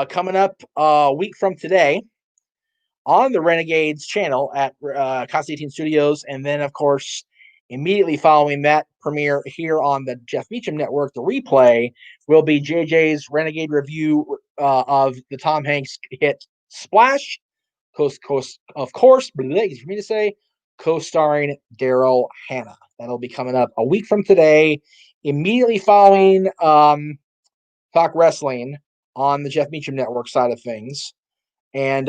H: Coming up a week from today on the Renegades channel at Constantine Studios, and then of course immediately following that premiere here on the Jeff Meacham Network, the replay will be JJ's Renegade review of the Tom Hanks hit Splash, of course, easy for me to say, co-starring Daryl Hannah. That'll be coming up a week from today, immediately following Talk Wrestling on the Jeff Meacham Network side of things. And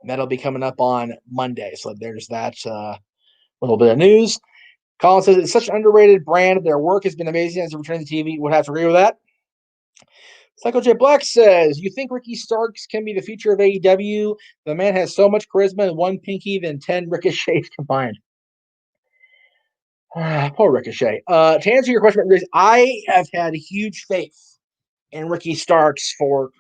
H: that'll be coming up on Monday. So there's that little bit of news. Colin says it's such an underrated brand. Their work has been amazing as a return to TV. Would have to agree with that. Psycho J Black says, you think Ricky Starks can be the future of AEW? The man has so much charisma and one pinky than 10 ricochets combined. Poor Ricochet. To answer your question, I have had huge faith in Ricky Starks for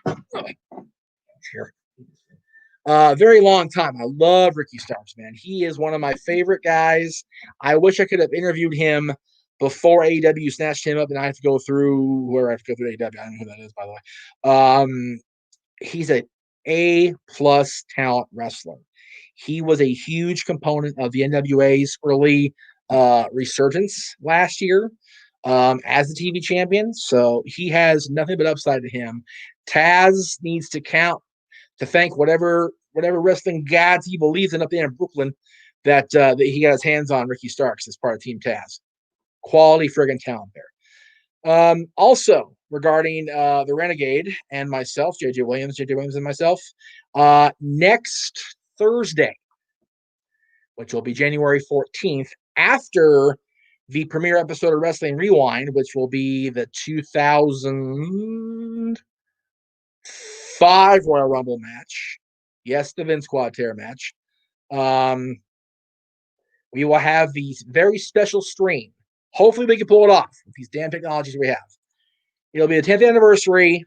H: a very long time. I love Ricky Starks, man. He is one of my favorite guys. I wish I could have interviewed him before AEW snatched him up, and I have to go through where I have to go through AEW. I don't know who that is, by the way. He's a A-plus talent wrestler. He was a huge component of the NWA's early resurgence last year as the TV champion. So he has nothing but upside to him. Taz needs to thank whatever wrestling gods he believes in up there in Brooklyn that he got his hands on Ricky Starks as part of Team Taz. Quality friggin' talent there. Also, regarding the Renegade and myself, JJ Williams and myself, next Thursday, which will be January 14th, after the premiere episode of Wrestling Rewind, which will be the 2005 Royal Rumble match. Yes, the Vince Quad-Tear match. We will have the very special stream. Hopefully we can pull it off with these damn technologies we have. It'll be the 10th anniversary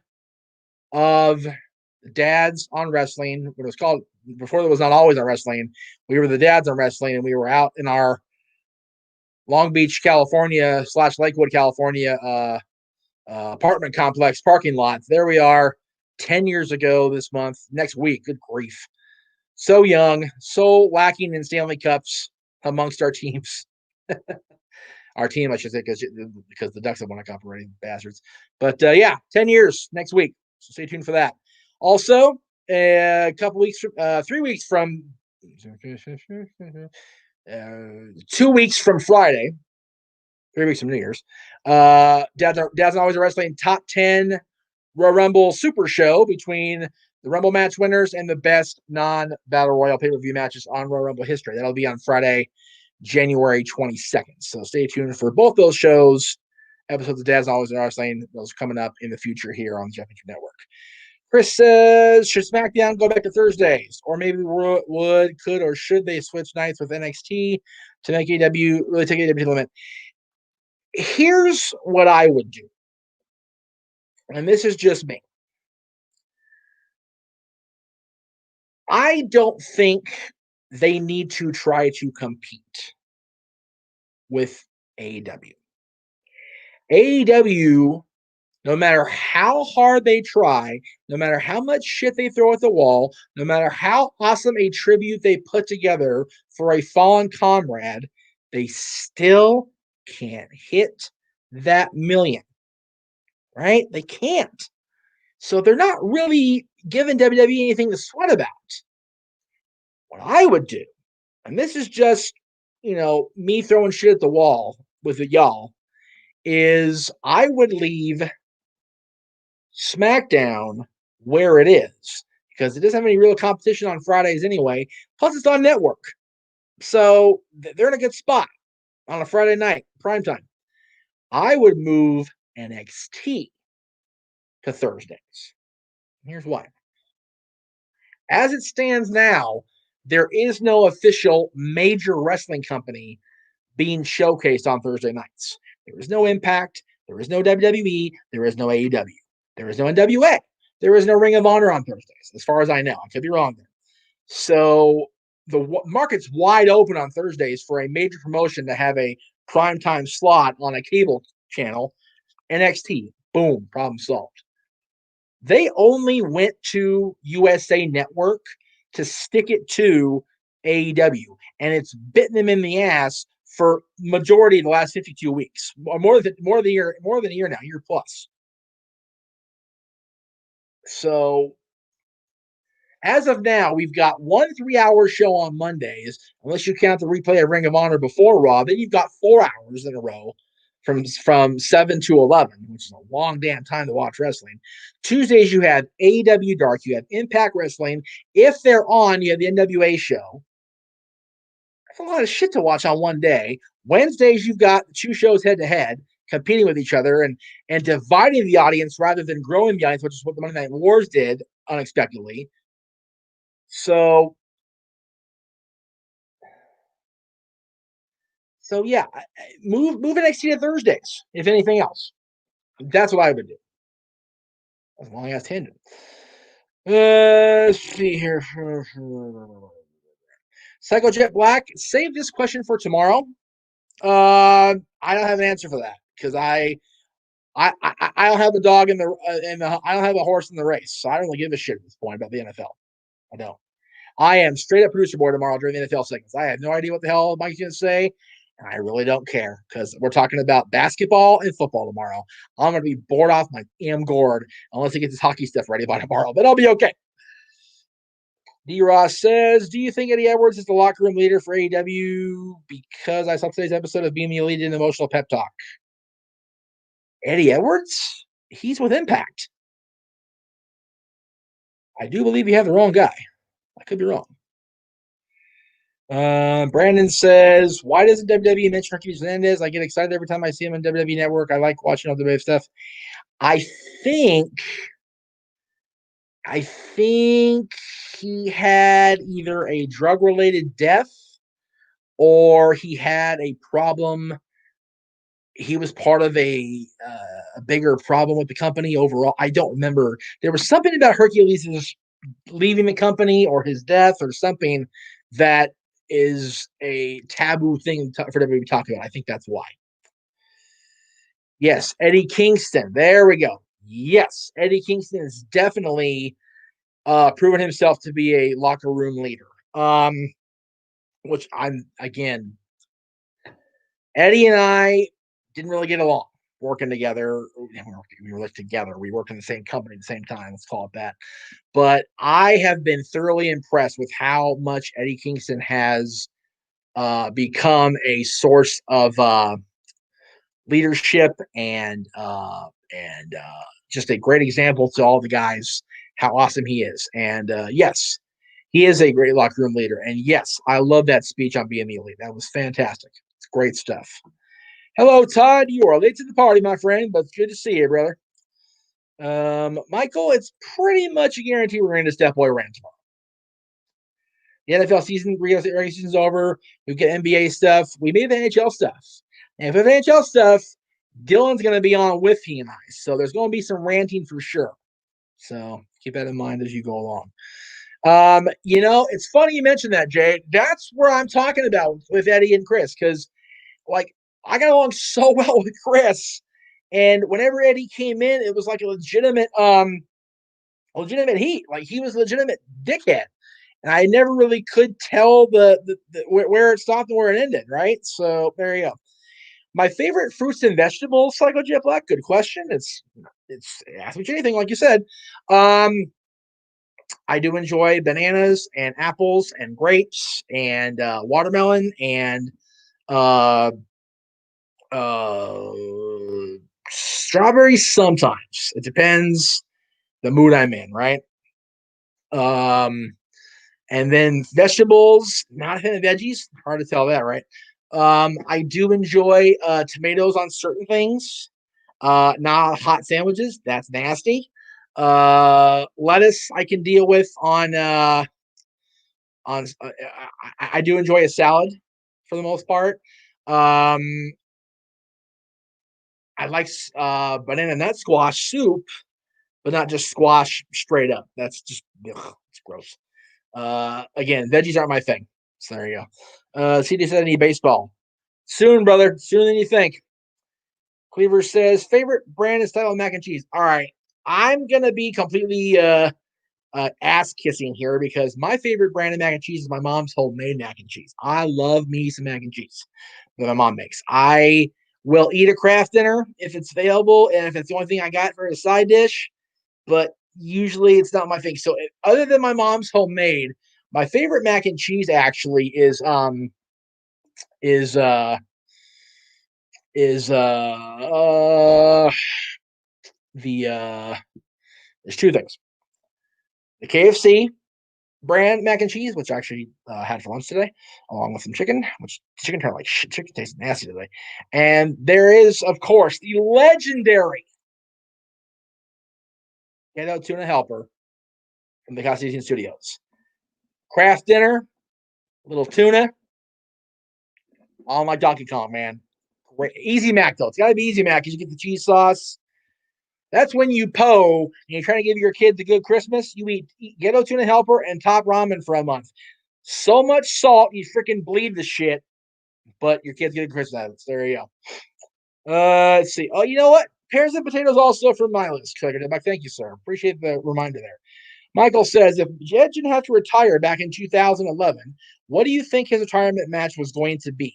H: of Dads on Wrestling. What it was called before, it was Not Always on Wrestling. We were the Dads on Wrestling, and we were out in our Long Beach, California / Lakewood, California apartment complex parking lot. There we are, 10 years ago this month, next week. Good grief. So young, so lacking in Stanley Cups amongst our teams. Our team, I should say, because the Ducks have won a cup already, bastards. But yeah, 10 years next week. So stay tuned for that. Also, a couple weeks, 3 weeks from 2 weeks from Friday, 3 weeks from New Year's, Dad's Always Wrestling Top 10 Royal Rumble Super Show between the Rumble match winners and the best non-Battle Royal pay-per-view matches on Royal Rumble history. That'll be on Friday, January 22nd. So stay tuned for both those shows. Episodes of Dad's Always Wrestling, those coming up in the future here on the Jeff Mitchell Network. Chris says, should SmackDown go back to Thursdays? Or maybe could, or should they switch nights with NXT to make AEW really take AEW to the limit? Here's what I would do. And this is just me. I don't think they need to try to compete with AEW. AEW, no matter how hard they try, no matter how much shit they throw at the wall, no matter how awesome a tribute they put together for a fallen comrade, they still can't hit that million. Right? They can't. So they're not really giving WWE anything to sweat about. What I would do, and this is just, me throwing shit at the wall with y'all, is I would leave SmackDown where it is, because it doesn't have any real competition on Fridays anyway. Plus, it's on network. So they're in a good spot on a Friday night, primetime. I would move NXT to Thursdays. Here's why. As it stands now, there is no official major wrestling company being showcased on Thursday nights. There is no Impact. There is no WWE. There is no AEW. There is no NWA. There is no Ring of Honor on Thursdays, as far as I know. I could be wrong there. So the market's wide open on Thursdays for a major promotion to have a primetime slot on a cable channel. NXT, boom, problem solved. They only went to USA Network to stick it to AEW, and it's bitten them in the ass for majority of the last 52 weeks, more than a year now, year plus. So as of now, we've got 1 3-hour show on Mondays, unless you count the replay of Ring of Honor before Raw. Then you've got 4 hours in a row from 7 to 11, which is a long damn time to watch wrestling. Tuesdays, you have AEW Dark, you have Impact Wrestling. If they're on, you have the NWA show. That's a lot of shit to watch on one day. Wednesdays, you've got 2 shows head-to-head, competing with each other and dividing the audience rather than growing the audience, which is what the Monday Night Wars did unexpectedly. So yeah, move NXT to Thursdays, if anything else. That's what I would do. That's a long ass tangent. Let's see here. Psychojet Black, save this question for tomorrow. I don't have an answer for that because I don't have a dog in the I don't have a horse in the race, so I don't really give a shit at this point about the NFL. I don't. I am straight up producer board tomorrow during the NFL segments. I have no idea what the hell Mike's going to say, and I really don't care because we're talking about basketball and football tomorrow. I'm going to be bored off my damn gourd unless he gets his hockey stuff ready by tomorrow, but I'll be okay. D. Ross says, do you think Eddie Edwards is the locker room leader for AEW? Because I saw today's episode of Being the Elite and Emotional Pep Talk. Eddie Edwards? He's with Impact. I do believe you have the wrong guy. I could be wrong. Brandon says, why doesn't WWE mention Marquez Hernandez? I get excited every time I see him on WWE Network. I like watching all the WWE stuff. I think he had either a drug-related death or he had a problem. He was part of a bigger problem with the company overall. I don't remember. There was something about Hercules leaving the company or his death or something that is a taboo thing for everybody to talk about. I think that's why. Yes, Eddie Kingston. There we go. yes, Eddie Kingston has definitely proven himself to be a locker room leader. Which Eddie and I didn't really get along working together. We worked together. We worked in the same company at the same time. Let's call it that. But I have been thoroughly impressed with how much Eddie Kingston has become a source of leadership and just a great example to all the guys how awesome he is. And yes, he is a great locker room leader. And yes, I love that speech on being the elite. That was fantastic. It's great stuff. Hello, Todd. You are late to the party, my friend, but it's good to see you, brother. Michael, it's pretty much a guarantee we're going to Step Boy rant tomorrow. The NFL season, regular season's over. We get NBA stuff. We may have NHL stuff. And if we have NHL stuff, Dylan's going to be on with he and I. So there's going to be some ranting for sure. So keep that in mind as you go along. It's funny you mentioned that, Jay. That's where I'm talking about with Eddie and Chris, because like I got along so well with Chris, and whenever Eddie came in, it was like a legitimate heat. Like he was a legitimate dickhead, and I never really could tell the where it stopped and where it ended. Right, so there you go. My favorite fruits and vegetables, Psycho Jet Black. Good question. It's ask me anything, like you said. I do enjoy bananas and apples and grapes and watermelon and strawberries sometimes. It depends the mood I'm in, right? And then vegetables, not a fan of veggies. Hard to tell that, right? I do enjoy tomatoes on certain things. Not hot sandwiches. That's nasty. Lettuce I can deal with on I do enjoy a salad for the most part. I like banana nut squash soup, but not just squash straight up. That's just it's gross. Again, veggies aren't my thing. So there you go. CD said any baseball. Soon, brother. Sooner than you think. Cleaver says favorite brand and style of mac and cheese. All right. I'm gonna be completely ass kissing here because my favorite brand of mac and cheese is my mom's homemade mac and cheese. I love me some mac and cheese that my mom makes. I will eat a craft dinner if it's available and if it's the only thing I got for a side dish, but usually it's not my thing. So other than my mom's homemade, my favorite mac and cheese actually is there's two things. The KFC brand mac and cheese, which I actually had for lunch today, along with some chicken, which chicken turned like shit. Chicken tastes nasty today. And there is, of course, the legendary Ghetto Tuna Helper from the Caucasian Studios. Craft dinner, little tuna, all my Donkey Kong, man. Great. Easy Mac, though. It's got to be Easy Mac because you get the cheese sauce. That's when you and you're trying to give your kids a good Christmas. You eat Ghetto Tuna Helper and Top Ramen for a month. So much salt, you freaking bleed the shit, but your kids get a Christmas out of it. So there you go. Let's see. Oh, you know what? Pears and potatoes also from my list. Thank you, sir. Appreciate the reminder there. Michael says, if Jed didn't have to retire back in 2011, what do you think his retirement match was going to be?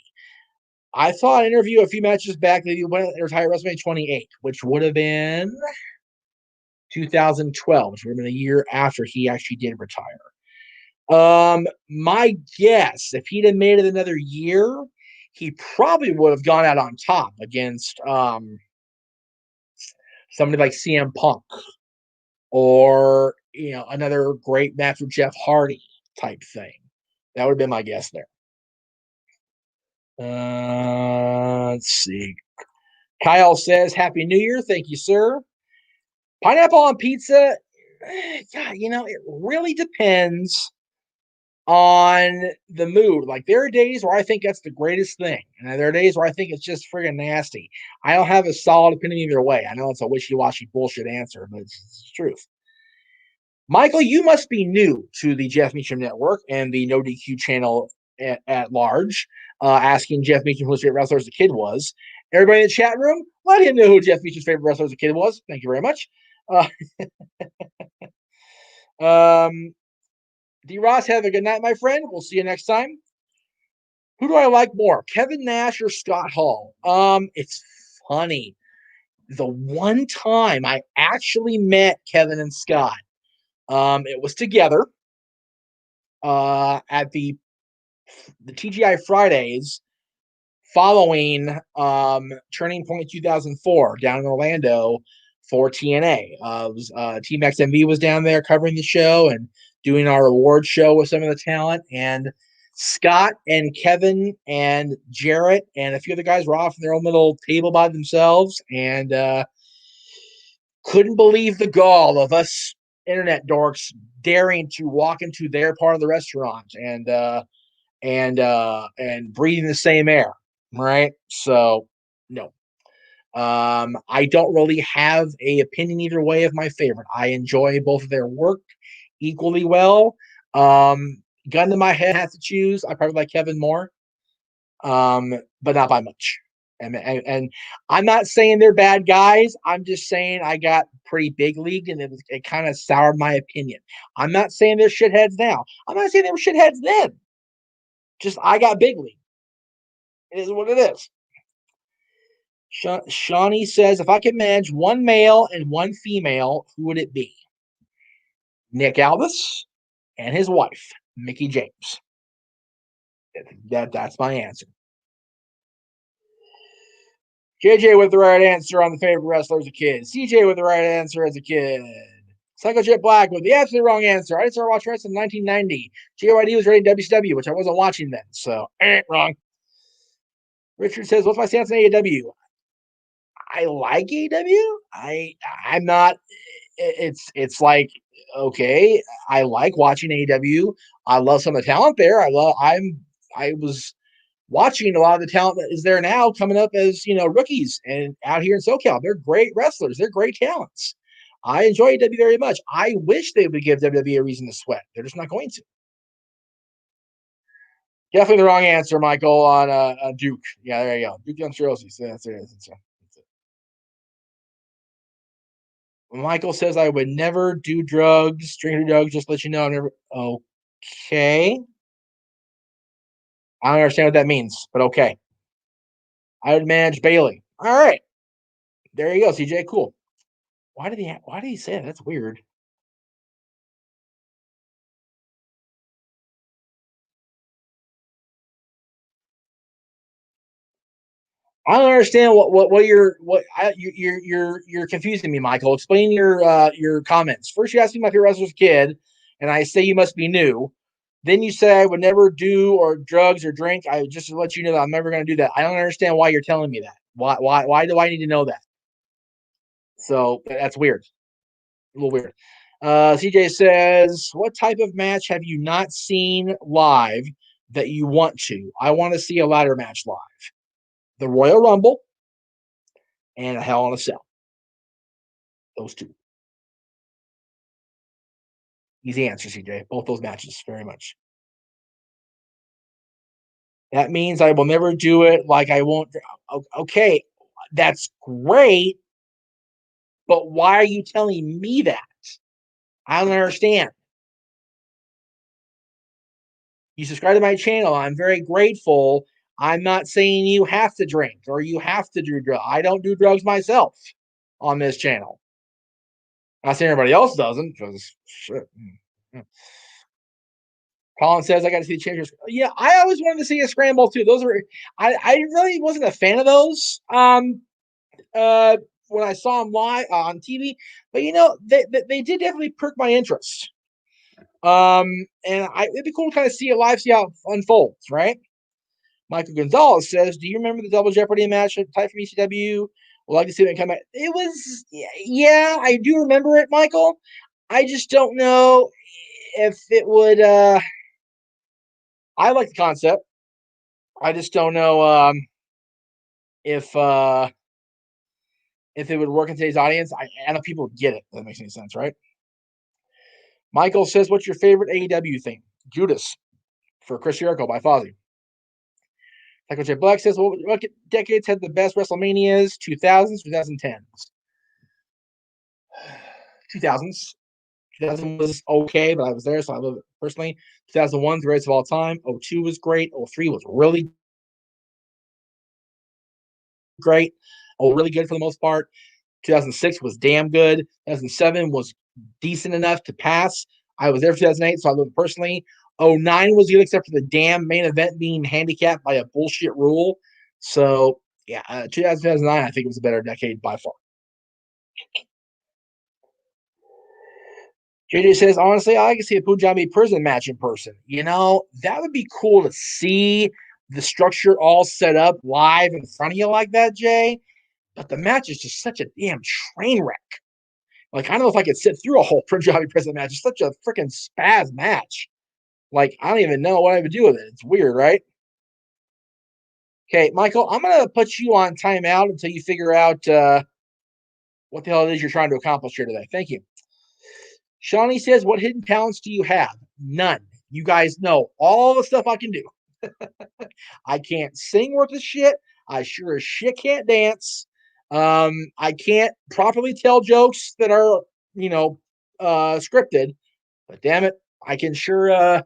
H: I saw an interview a few matches back that he went and retired WrestleMania 28, which would have been 2012, which would have been a year after he actually did retire. My guess, if he'd have made it another year, he probably would have gone out on top against somebody like CM Punk or another great match with Jeff Hardy type thing. That would have been my guess there. Let's see. Kyle says, Happy New Year. Thank you, sir. Pineapple on pizza. God, it really depends on the mood. Like, there are days where I think that's the greatest thing. And there are days where I think it's just friggin' nasty. I don't have a solid opinion either way. I know it's a wishy-washy bullshit answer, but it's the truth. Michael, you must be new to the Jeff Meacham Network and the No DQ channel at large, asking Jeff Meacham who his favorite wrestler as a kid was. Everybody in the chat room, let him know who Jeff Meacham's favorite wrestler as a kid was. Thank you very much. Uh, D. Ross, have a good night, my friend. We'll see you next time. Who do I like more, Kevin Nash or Scott Hall? It's funny. The one time I actually met Kevin and Scott, it was together at the TGI Fridays following Turning Point 2004 down in Orlando for TNA. Team XMV was down there covering the show and doing our award show with some of the talent. And Scott and Kevin and Jarrett and a few other guys were off in their own little table by themselves, and couldn't believe the gall of us internet dorks daring to walk into their part of the restaurant and breathing the same air, right? So no. I don't really have a opinion either way of my favorite. I enjoy both of their work equally well. Gun to my head, have to choose. I probably like Kevin more, but not by much. And I'm not saying they're bad guys. I'm just saying I got pretty big leagued, and it kind of soured my opinion. I'm not saying they're shitheads now. I'm not saying they were shitheads then. Just I got big league. It is what it is. Shawnee says, if I could manage one male and one female, who would it be? Nick Aldis and his wife, Mickey James. That's my answer. JJ with the right answer on the favorite wrestler as a kid. CJ with the right answer as a kid. Psycho Jet Black with the absolutely wrong answer. I started watching wrestling in 1990. JYD was rated WCW, which I wasn't watching then. So, wrong. Richard says, what's my stance on AEW? I like AEW. I'm not. It's like, okay, I like watching AEW. I love some of the talent there. I was watching a lot of the talent that is there now coming up as rookies and out here in SoCal. They're great wrestlers. They're great talents. I enjoy AEW very much. I wish they would give WWE a reason to sweat. They're just not going to. Definitely the wrong answer, Michael, on Duke. Yeah, there you go. Duke Young-Shirosi. So that's it. Michael says I would never do drugs, drink drugs, just let you know. Never. Okay. I don't understand what that means, but okay. I would manage Bailey. All right. There you go, CJ. Cool. Why did he say that? That's weird. I don't understand you're confusing me, Michael. Explain your comments. First, you asked me my favorite wrestler as a kid, and I say you must be new. Then you say I would never do or drugs or drink. I just to let you know that I'm never going to do that. I don't understand why you're telling me that. Why do I need to know that? So that's weird. A little weird. CJ says, what type of match have you not seen live that you want to? I want to see a ladder match live. The Royal Rumble and a Hell in a Cell. Those two. Easy answer, CJ. Both those matches, very much. That means I will never do it like I won't. Okay, that's great, but why are you telling me that? I don't understand. You subscribe to my channel. I'm very grateful. I'm not saying you have to drink or you have to do drugs. I don't do drugs myself on this channel. I'm not saying everybody else doesn't, because shit. Colin says I got to see the Changers. Yeah, I always wanted to see a scramble too. Those were I really wasn't a fan of those when I saw them live on TV, but they did definitely perk my interest. And it'd be cool to kind of see it live, see how it unfolds, right? Michael Gonzalez says, do you remember the Double Jeopardy match at Type from ECW? Would like to see it come back. It was, yeah, I do remember it, Michael. I just don't know if it would. I like the concept. I just don't know if it would work in today's audience. I know people get it. If that makes any sense, right? Michael says, what's your favorite AEW thing? Judas for Chris Jericho by Fozzy. Michael J. Black says, what decades had the best WrestleManias? 2000s, 2010s? 2000s. 2000 was okay, but I was there, so I love it personally. 2001 the greatest of all time. 02 was great. 03 was really great. Oh, really good for the most part. 2006 was damn good. 2007 was decent enough to pass. I was there for 2008, so I love it personally. 09 was good, except for the damn main event being handicapped by a bullshit rule. So, yeah, 2009, I think it was a better decade by far. JJ says, honestly, I can see a Punjabi prison match in person. You know, that would be cool to see the structure all set up live in front of you like that, Jay. But the match is just such a damn train wreck. Like, I don't know if I could sit through a whole Punjabi prison match. It's such a freaking spaz match. Like, I don't even know what I would do with it. It's weird, right? Okay, Michael, I'm going to put you on timeout until you figure out what the hell it is you're trying to accomplish here today. Thank you. Shawnee says, what hidden talents do you have? None. You guys know all the stuff I can do. I can't sing worth a shit. I sure as shit can't dance. I can't properly tell jokes that are, scripted. But damn it, I can sure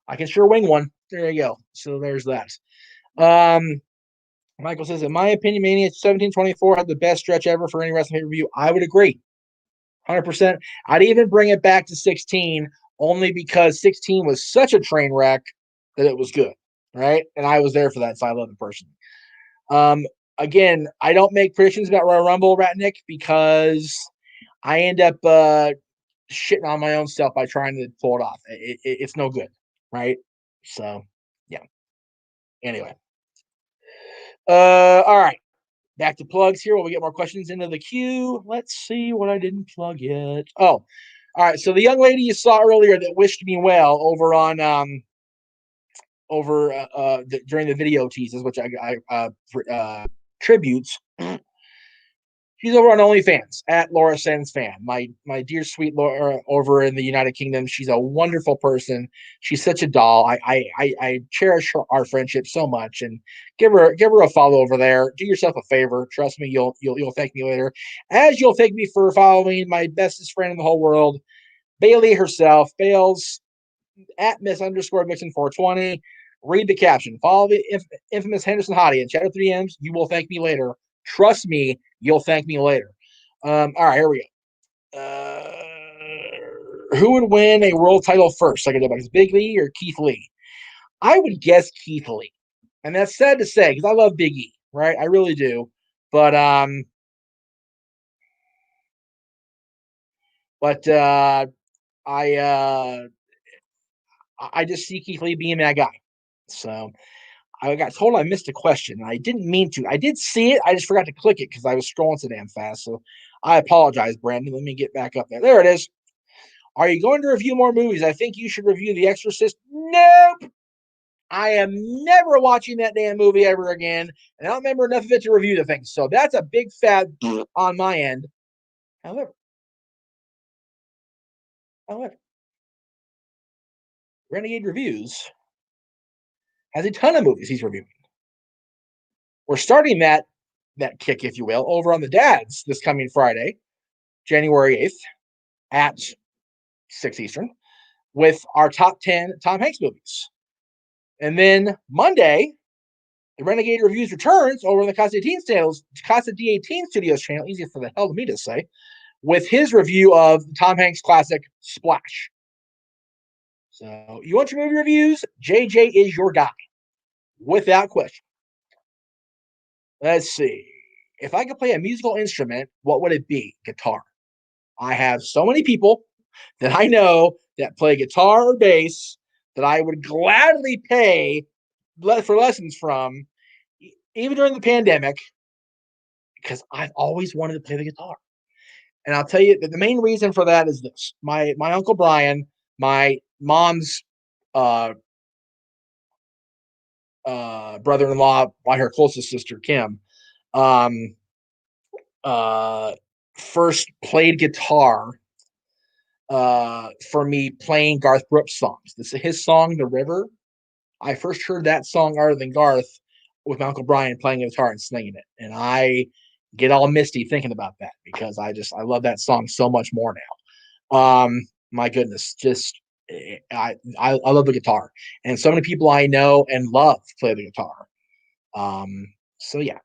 H: wing one. There you go. So there's that. Michael says, in my opinion, Mania 1724 had the best stretch ever for any wrestling pay-per-view. I would agree. 100%. I'd even bring it back to 16 only because 16 was such a train wreck that it was good, right? And I was there for that, so I love it personally. Again, I don't make predictions about Royal Rumble, Ratnick, because I end up shitting on my own stuff by trying to pull it off. It's no good, right? So, yeah. Anyway. All right. Back to plugs here while we get more questions into the queue. Let's see what I didn't plug yet. Oh, all right. So the young lady you saw earlier that wished me well over on during the video teases, which I tributes. She's over on OnlyFans at Laura Sens Fan. My dear sweet Laura over in the United Kingdom. She's a wonderful person. She's such a doll. I cherish our friendship so much, and give her a follow over there. Do yourself a favor. Trust me, you'll thank me later. As you'll thank me for following my bestest friend in the whole world, Bailey herself. Bales at Miss_Vixen420. Read the caption. Follow the infamous Henderson Hottie and Chatter 3Ms. You will thank me later. Trust me, you'll thank me later. All right, here we go. Who would win a world title first? Like, is Big Lee or Keith Lee? I would guess Keith Lee, and that's sad to say because I love Big E, right? I really do, but I just see Keith Lee being that guy. So I got told I missed a question, and I didn't mean to. I did see it. I just forgot to click it because I was scrolling so damn fast. So I apologize, Brandon. Let me get back up there. There it is. Are you going to review more movies? I think you should review The Exorcist. Nope. I am never watching that damn movie ever again, and I don't remember enough of it to review the thing. So that's a big fat on my end. However, Renegade Reviews has a ton of movies he's reviewing. We're starting that kick, if you will, over on the Dads this coming Friday, January 8th at 6 Eastern, with our top 10 Tom Hanks movies. And then Monday, the Renegade Reviews returns over on the Casa D18 Studios channel, easy for the hell of me to say, with his review of the Tom Hanks classic Splash. So you want your movie reviews? JJ is your guy, without question. Let's see. If I could play a musical instrument, what would it be? Guitar. I have so many people that I know that play guitar or bass that I would gladly pay for lessons from, even during the pandemic, because I've always wanted to play the guitar. And I'll tell you that the main reason for that is this. My Uncle Brian, my mom's brother-in-law by her closest sister, Kim, first played guitar for me playing Garth Brooks songs. This is his song, The River. I first heard that song other than Garth with my Uncle Brian playing guitar and singing it. And I get all misty thinking about that because I love that song so much more now. My goodness, just I love the guitar, and so many people I know and love play the guitar. So yeah,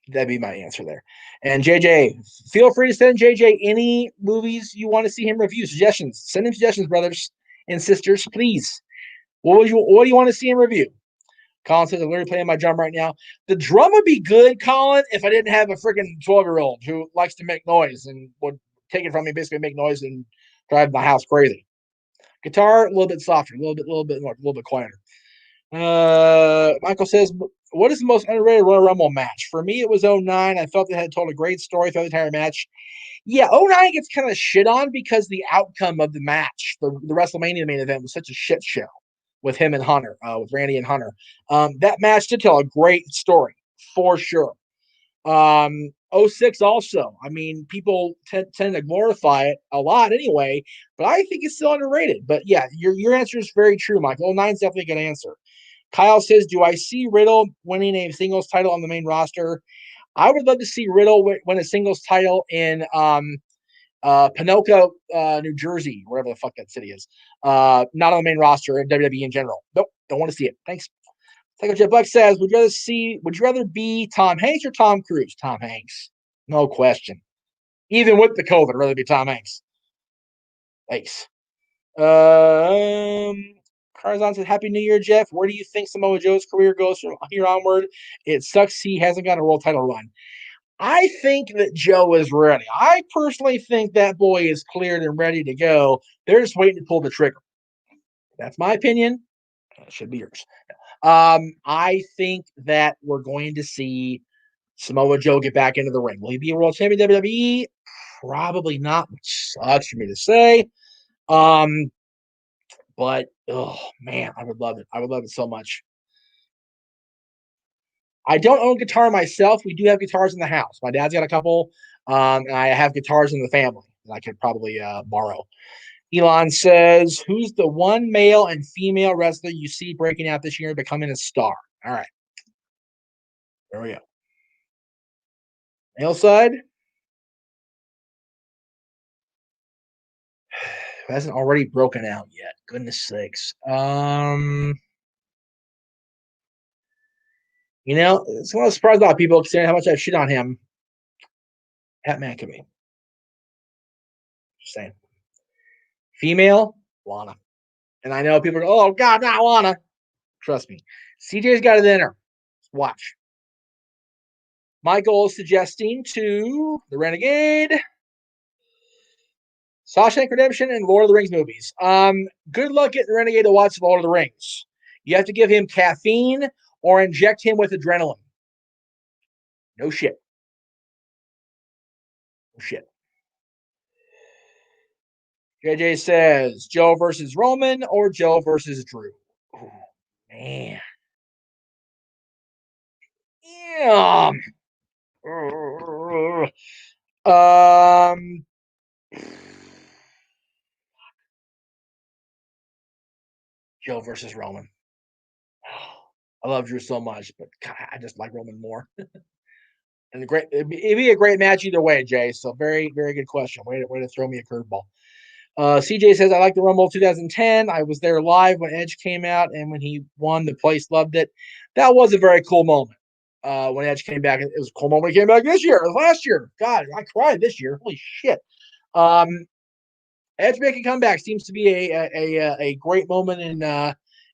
H: that'd be my answer there. And JJ, feel free to send JJ any movies you want to see him review, suggestions. Send him suggestions, brothers and sisters, please. What do you want to see him review? Colin says, I'm literally playing my drum right now. The drum would be good, Colin, if I didn't have a freaking 12-year-old who likes to make noise and would take it from me, basically make noise and drive my house crazy. Guitar, a little bit softer, a little bit quieter. Michael says, what is the most underrated Royal Rumble match? For me, it was 09. I felt they had told a great story throughout the entire match. Yeah, 09 gets kind of shit on because the outcome of the match, the WrestleMania main event, was such a shit show with him and Hunter, with Randy and Hunter. That match did tell a great story for sure. 06 also. I mean, people tend to glorify it a lot anyway, but I think it's still underrated. But yeah, your answer is very true, Michael. 09 is definitely a good answer. Kyle says, do I see Riddle winning a singles title on the main roster? I would love to see Riddle win a singles title in Pinoco, New Jersey, wherever the fuck that city is. Not on the main roster in WWE in general. Nope, don't want to see it. Thanks. Psycho Jet Black says, would you rather be Tom Hanks or Tom Cruise? Tom Hanks. No question. Even with the COVID, I'd rather be Tom Hanks. Thanks. Carzon said, Happy New Year, Jeff. Where do you think Samoa Joe's career goes from here onward? It sucks he hasn't got a world title run. I think that Joe is ready. I personally think that boy is cleared and ready to go. They're just waiting to pull the trigger. That's my opinion. It should be yours. I think that we're going to see Samoa Joe get back into the ring. Will he be a world champion WWE? Probably not, which sucks for me to say. But oh man, I would love it. I would love it so much. I don't own guitar myself. We do have guitars in the house. My dad's got a couple, and I have guitars in the family that I could probably borrow. Elon says, who's the one male and female wrestler you see breaking out this year and becoming a star? All right. There we go. Male side. Who hasn't already broken out yet? Goodness sakes. It's one of the surprise about people considering how much I shit on him. Pat McAfee. Just saying. Female, Lana. And I know people go, oh, God, not Lana. Trust me. CJ's got it in her. Watch. Michael is suggesting to the Renegade, Shawshank Redemption, and Lord of the Rings movies. Good luck getting the Renegade to watch Lord of the Rings. You have to give him caffeine or inject him with adrenaline. No shit. No shit. JJ says Joe versus Roman or Joe versus Drew. Oh, man. Yeah. Joe versus Roman. I love Drew so much, but God, I just like Roman more. And it'd be a great match either way, Jay. So very, very good question. Way to throw me a curveball. CJ says, I like the Rumble 2010. I was there live when Edge came out, and when he won, the place loved it. That was a very cool moment. When Edge came back, it was a cool moment when he came back this year. It was last year. God, I cried this year. Holy shit. Edge making comeback seems to be a great moment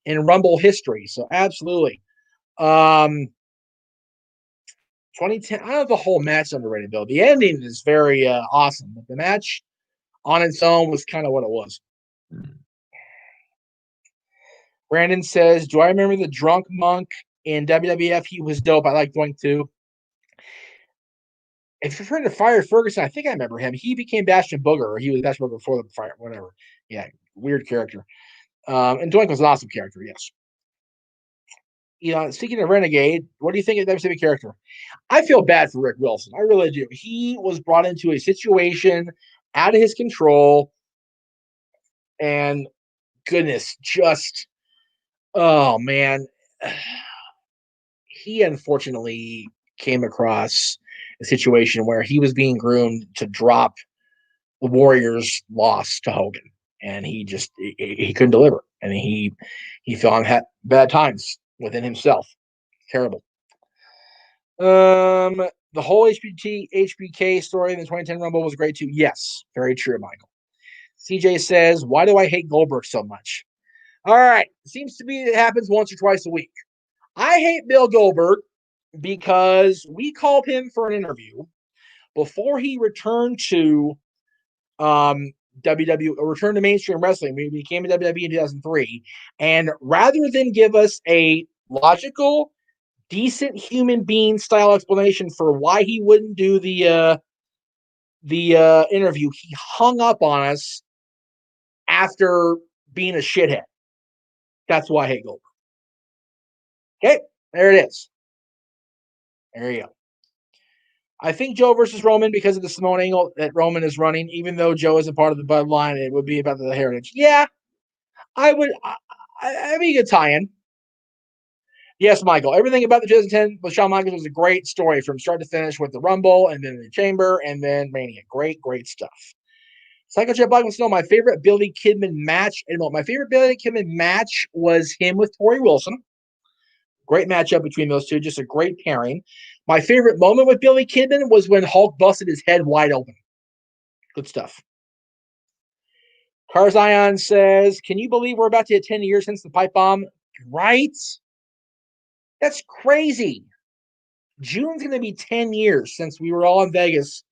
H: in Rumble history. So absolutely. 2010. I don't know if the whole match is underrated though. The ending is very awesome, but the match on its own was kind of what it was. Brandon says, do I remember the drunk monk in WWF? He was dope. I like Doink too. If you're referring to Fire Ferguson, I think I remember him. He became Bastion Booger, or he was Bastion Booger before the Fire, whatever. Yeah, weird character. And Doink was an awesome character, yes. Speaking of Renegade, what do you think of that specific character? I feel bad for Rick Wilson. I really do. He was brought into a situation out of his control, and goodness, just oh man, he unfortunately came across a situation where he was being groomed to drop the Warriors' loss to Hogan, and he couldn't deliver, and he fell on bad times within himself. Terrible. The whole HBK story in the 2010 Rumble was great too. Yes, very true, Michael. CJ says, "Why do I hate Goldberg so much?" All right, seems to be it happens once or twice a week. I hate Bill Goldberg because we called him for an interview before he returned to WWE, returned to mainstream wrestling. He became a WWE in 2003, and rather than give us a logical, decent human being style explanation for why he wouldn't do the interview, he hung up on us after being a shithead. That's why I hate Goldberg. Okay, there it is. There you go. I think Joe versus Roman because of the Samoan angle that Roman is running. Even though Joe is a part of the bloodline, it would be about the heritage. Yeah, I would. I'd be a good tie-in. Yes, Michael. Everything about the 2010 with Shawn Michaels was a great story from start to finish with the Rumble and then the Chamber and then Mania. Great, great stuff. Psycho Jet Black wants to know my favorite Billy Kidman match. And my favorite Billy Kidman match was him with Tori Wilson. Great matchup between those two. Just a great pairing. My favorite moment with Billy Kidman was when Hulk busted his head wide open. Good stuff. Car Zion says, "Can you believe we're about to hit 10 years since the pipe bomb?" Right? That's crazy. June's going to be 10 years since we were all in Vegas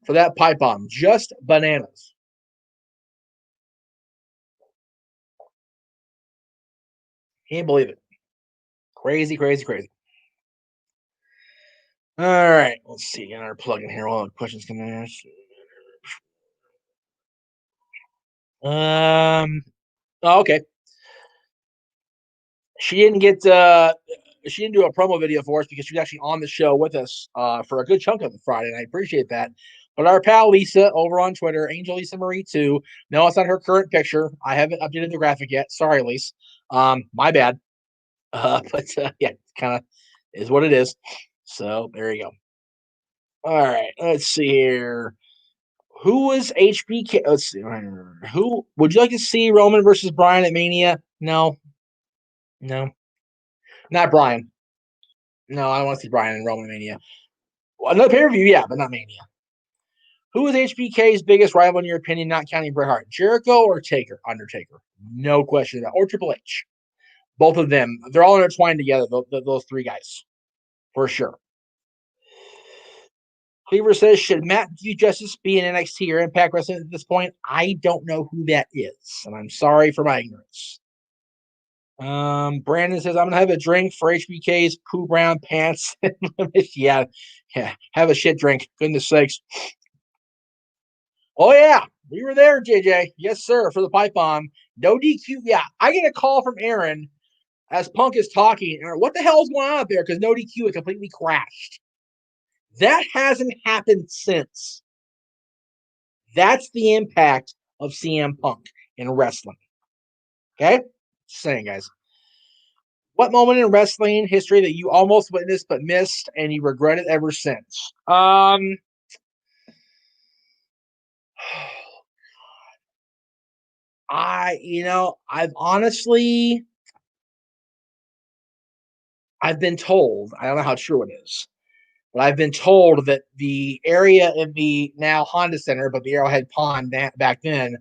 H: for that pipe bomb. Just bananas. Can't believe it. Crazy, crazy, crazy. All right. Let's see. Got our plug in here. All the questions coming in. Okay. She didn't do a promo video for us because she was actually on the show with us for a good chunk of the Friday, and I appreciate that. But our pal Lisa over on Twitter, Angel Lisa Marie 2. No, it's not her current picture. I haven't updated the graphic yet. Sorry, Lisa. My bad. But yeah, kind of is what it is. So there you go. All right, let's see here. Who was HBK? Let's see. Who would you like to see Roman versus Bryan at Mania? No, not Bryan. No, I don't want to see Bryan and Roman Mania. Well, another pay-per-view, yeah, but not Mania. Who is HBK's biggest rival in your opinion, not counting Bret Hart? Jericho or Taker? Undertaker. No question about it. Or Triple H. Both of them. They're all intertwined together, those three guys. For sure. Cleaver says, should Matt do Justice be in NXT or Impact Wrestling at this point? I don't know who that is, and I'm sorry for my ignorance. Brandon says, I'm going to have a drink for HBK's poo brown pants. yeah, have a shit drink. Goodness sakes. Oh, yeah, we were there, JJ. Yes, sir, for the pipe bomb. No DQ. Yeah, I get a call from Aaron as Punk is talking. What the hell is going on out there? Because no DQ, it completely crashed. That hasn't happened since. That's the impact of CM Punk in wrestling. Okay? Just saying, guys. What moment in wrestling history that you almost witnessed but missed and you regret it ever since? I've been told, I don't know how true it is, but I've been told that the area in the now Honda Center, but the Arrowhead Pond back then,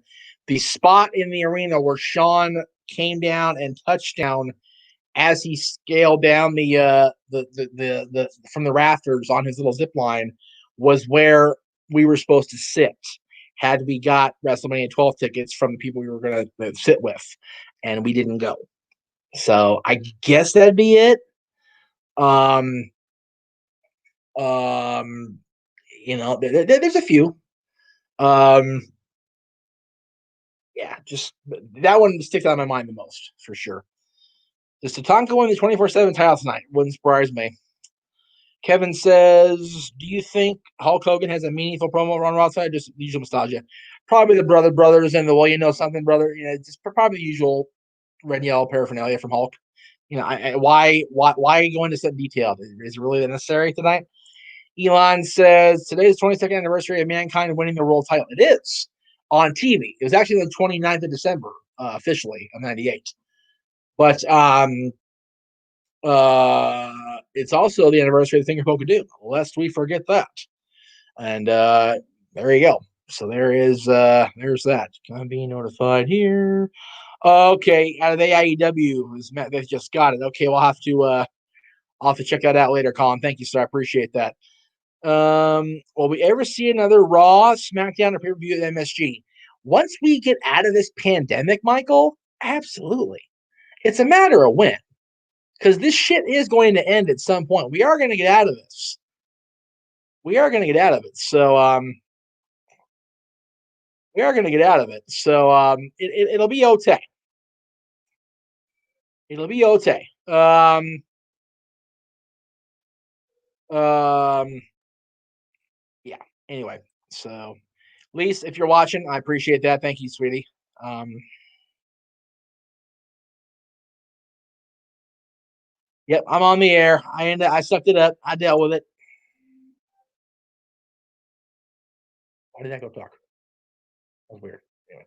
H: the spot in the arena where Shawn came down and touched down as he scaled down the from the rafters on his little zip line was where we were supposed to sit had we got WrestleMania 12 tickets from the people we were going to sit with, and we didn't go. So I guess that'd be it. There's a few. Yeah, just that one sticks out in my mind the most for sure. Does Tatanka win the 24/7 title tonight? Wouldn't surprise me. Kevin says, do you think Hulk Hogan has a meaningful promo on Raw side? Just usual nostalgia. Probably the brothers and the well, you know something, brother. Just probably the usual red yellow paraphernalia from Hulk. Why go into such detail? Is it really necessary tonight? Elon says, today's 22nd anniversary of Mankind winning the world title. It is on TV. It was actually the 29th of December, officially, of 98. But it's also the anniversary of the Finger Poke Doom, lest we forget that. And there you go. So there's that. Can I be notified here? Okay, out of the AEW, they just got it. Okay, I'll have to check that out later, Colin. Thank you, sir. I appreciate that. Will we ever see another Raw, SmackDown, or pay-per-view at MSG? Once we get out of this pandemic, Michael, absolutely. It's a matter of when. Because this shit is going to end at some point. We are going to get out of this. We are going to get out of it. So, we are going to get out of it. So, it'll be okay. It'll be okay. Yeah. Anyway, so Lise, if you're watching, I appreciate that. Thank you, sweetie. Yep, I'm on the air. I sucked it up. I dealt with it. Why did I go talk? That was weird. Anyway.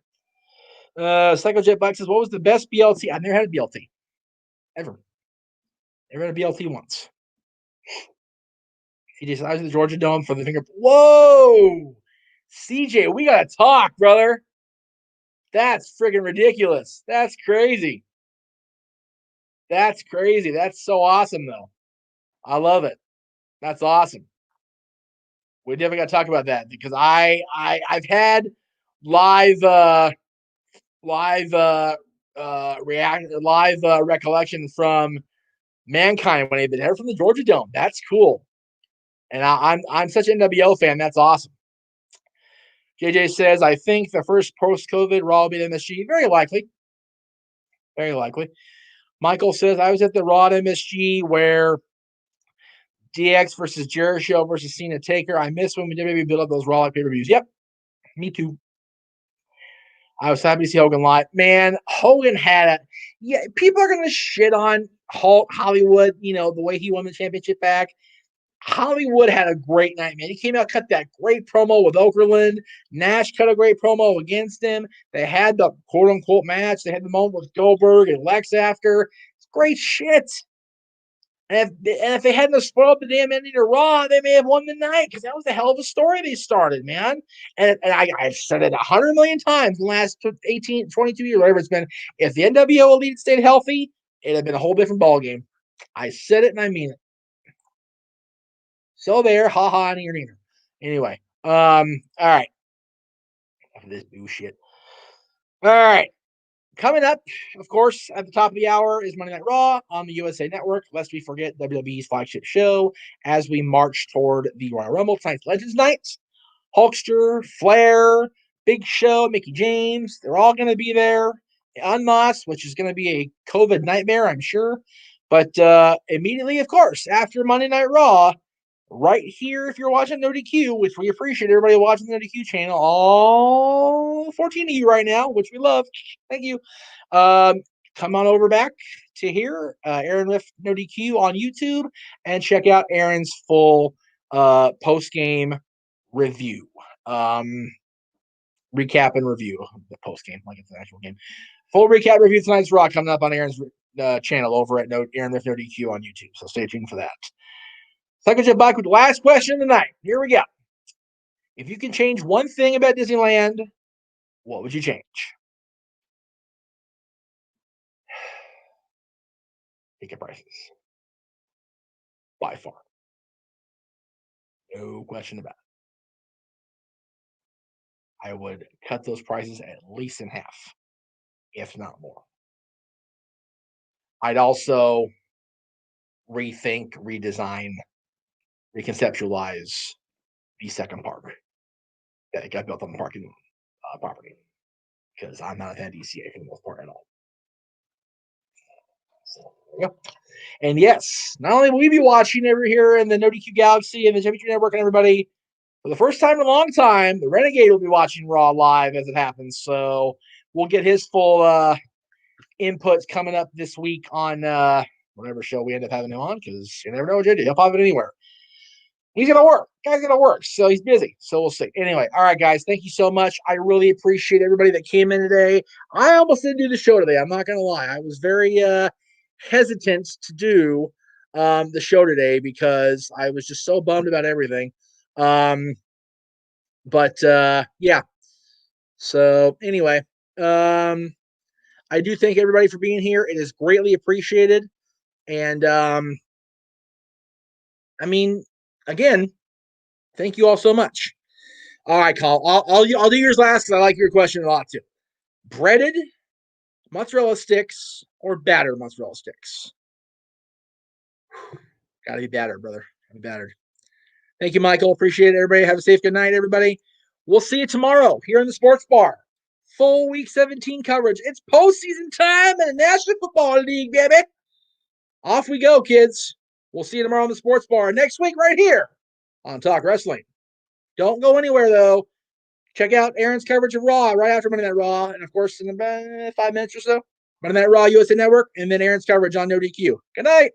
H: Psychojet Bike says, what was the best BLT? I've never had a BLT. Ever. Never had a BLT once. He decides the Georgia Dome for the finger. Whoa! CJ, we gotta talk, brother. That's friggin' ridiculous. That's crazy. That's crazy. That's so awesome, though. I love it. That's awesome. We definitely got to talk about that because I've had live recollection from Mankind when they heard from the Georgia Dome. That's cool, and I'm such an NWO fan. That's awesome. JJ says, I think the first post-COVID Raw will be the MSG. Very likely. Very likely. Michael says, I was at the Raw at MSG where DX versus Jericho versus Cena Taker. I miss when we did maybe build up those Raw pay-per-views. Yep, me too. I was happy to see Hogan live. Man, Hogan had a people are gonna shit on Hulk Hollywood, the way he won the championship back. Hollywood had a great night, man. He came out, cut that great promo with Okerlund. Nash cut a great promo against him. They had the quote unquote match. They had the moment with Goldberg and Lex after. It's great shit. And if they hadn't spoiled the damn ending of Raw, they may have won the night because that was a hell of a story they started, man. And I've said it 100 million times in the last 18, 22 years, whatever it's been. If the NWO Elite stayed healthy, it'd have been a whole different ballgame. I said it and I mean it. So there, haha, and your neighbor. Anyway, all right. This bullshit. All right. Coming up, of course, at the top of the hour is Monday Night Raw on the USA Network, lest we forget WWE's flagship show as we march toward the Royal Rumble. Tonight's Legends Night. Hulkster, Flair, Big Show, Mickey James, they're all going to be there. Unmas, which is going to be a COVID nightmare, I'm sure. But immediately, of course, after Monday Night Raw, right here, if you're watching No DQ, which we appreciate everybody watching the No DQ channel, all 14 of you right now, which we love. Thank you. Come on over back to here, Aaron Riff No DQ on YouTube, and check out Aaron's full post-game review. Recap and review the post-game, like it's an actual game. Full recap review tonight's Raw coming up on Aaron's channel over at Aaron Riff No DQ on YouTube. So stay tuned for that. Psychojet back with the last question of the night. Here we go. If you can change one thing about Disneyland, what would you change? Ticket prices. By far. No question about it. I would cut those prices at least in half, if not more. I'd also rethink, redesign, reconceptualize the second park that got built on the parking property because I'm not a fan of DCA for the most part at all. So, there you go. And yes, not only will we be watching over here in the No DQ Galaxy and the Championship Network and everybody, for the first time in a long time, the Renegade will be watching Raw live as it happens. So we'll get his full inputs coming up this week on whatever show we end up having him on because you never know what you do. He'll pop it anywhere. He's going to work. Guy's going to work. So he's busy. So we'll see. Anyway, all right, guys. Thank you so much. I really appreciate everybody that came in today. I almost didn't do the show today. I'm not going to lie. I was very hesitant to do the show today because I was just so bummed about everything. But yeah. So anyway, I do thank everybody for being here. It is greatly appreciated. And I mean, again, thank you all so much. All right, Colin. I'll do yours last because I like your question a lot too. Breaded mozzarella sticks or battered mozzarella sticks? Gotta be battered, brother. Gotta be battered. Thank you, Michael. Appreciate it, everybody. Have a safe good night, everybody. We'll see you tomorrow here in the Sports Bar. Full Week 17 coverage. It's postseason time in the National Football League, baby. Off we go, kids. We'll see you tomorrow in the Sports Bar. Next week, right here on Talk Wrestling. Don't go anywhere, though. Check out Aaron's coverage of Raw right after Monday Night Raw. And, of course, in about 5 minutes or so, Monday Night Raw USA Network, and then Aaron's coverage on No DQ. Good night.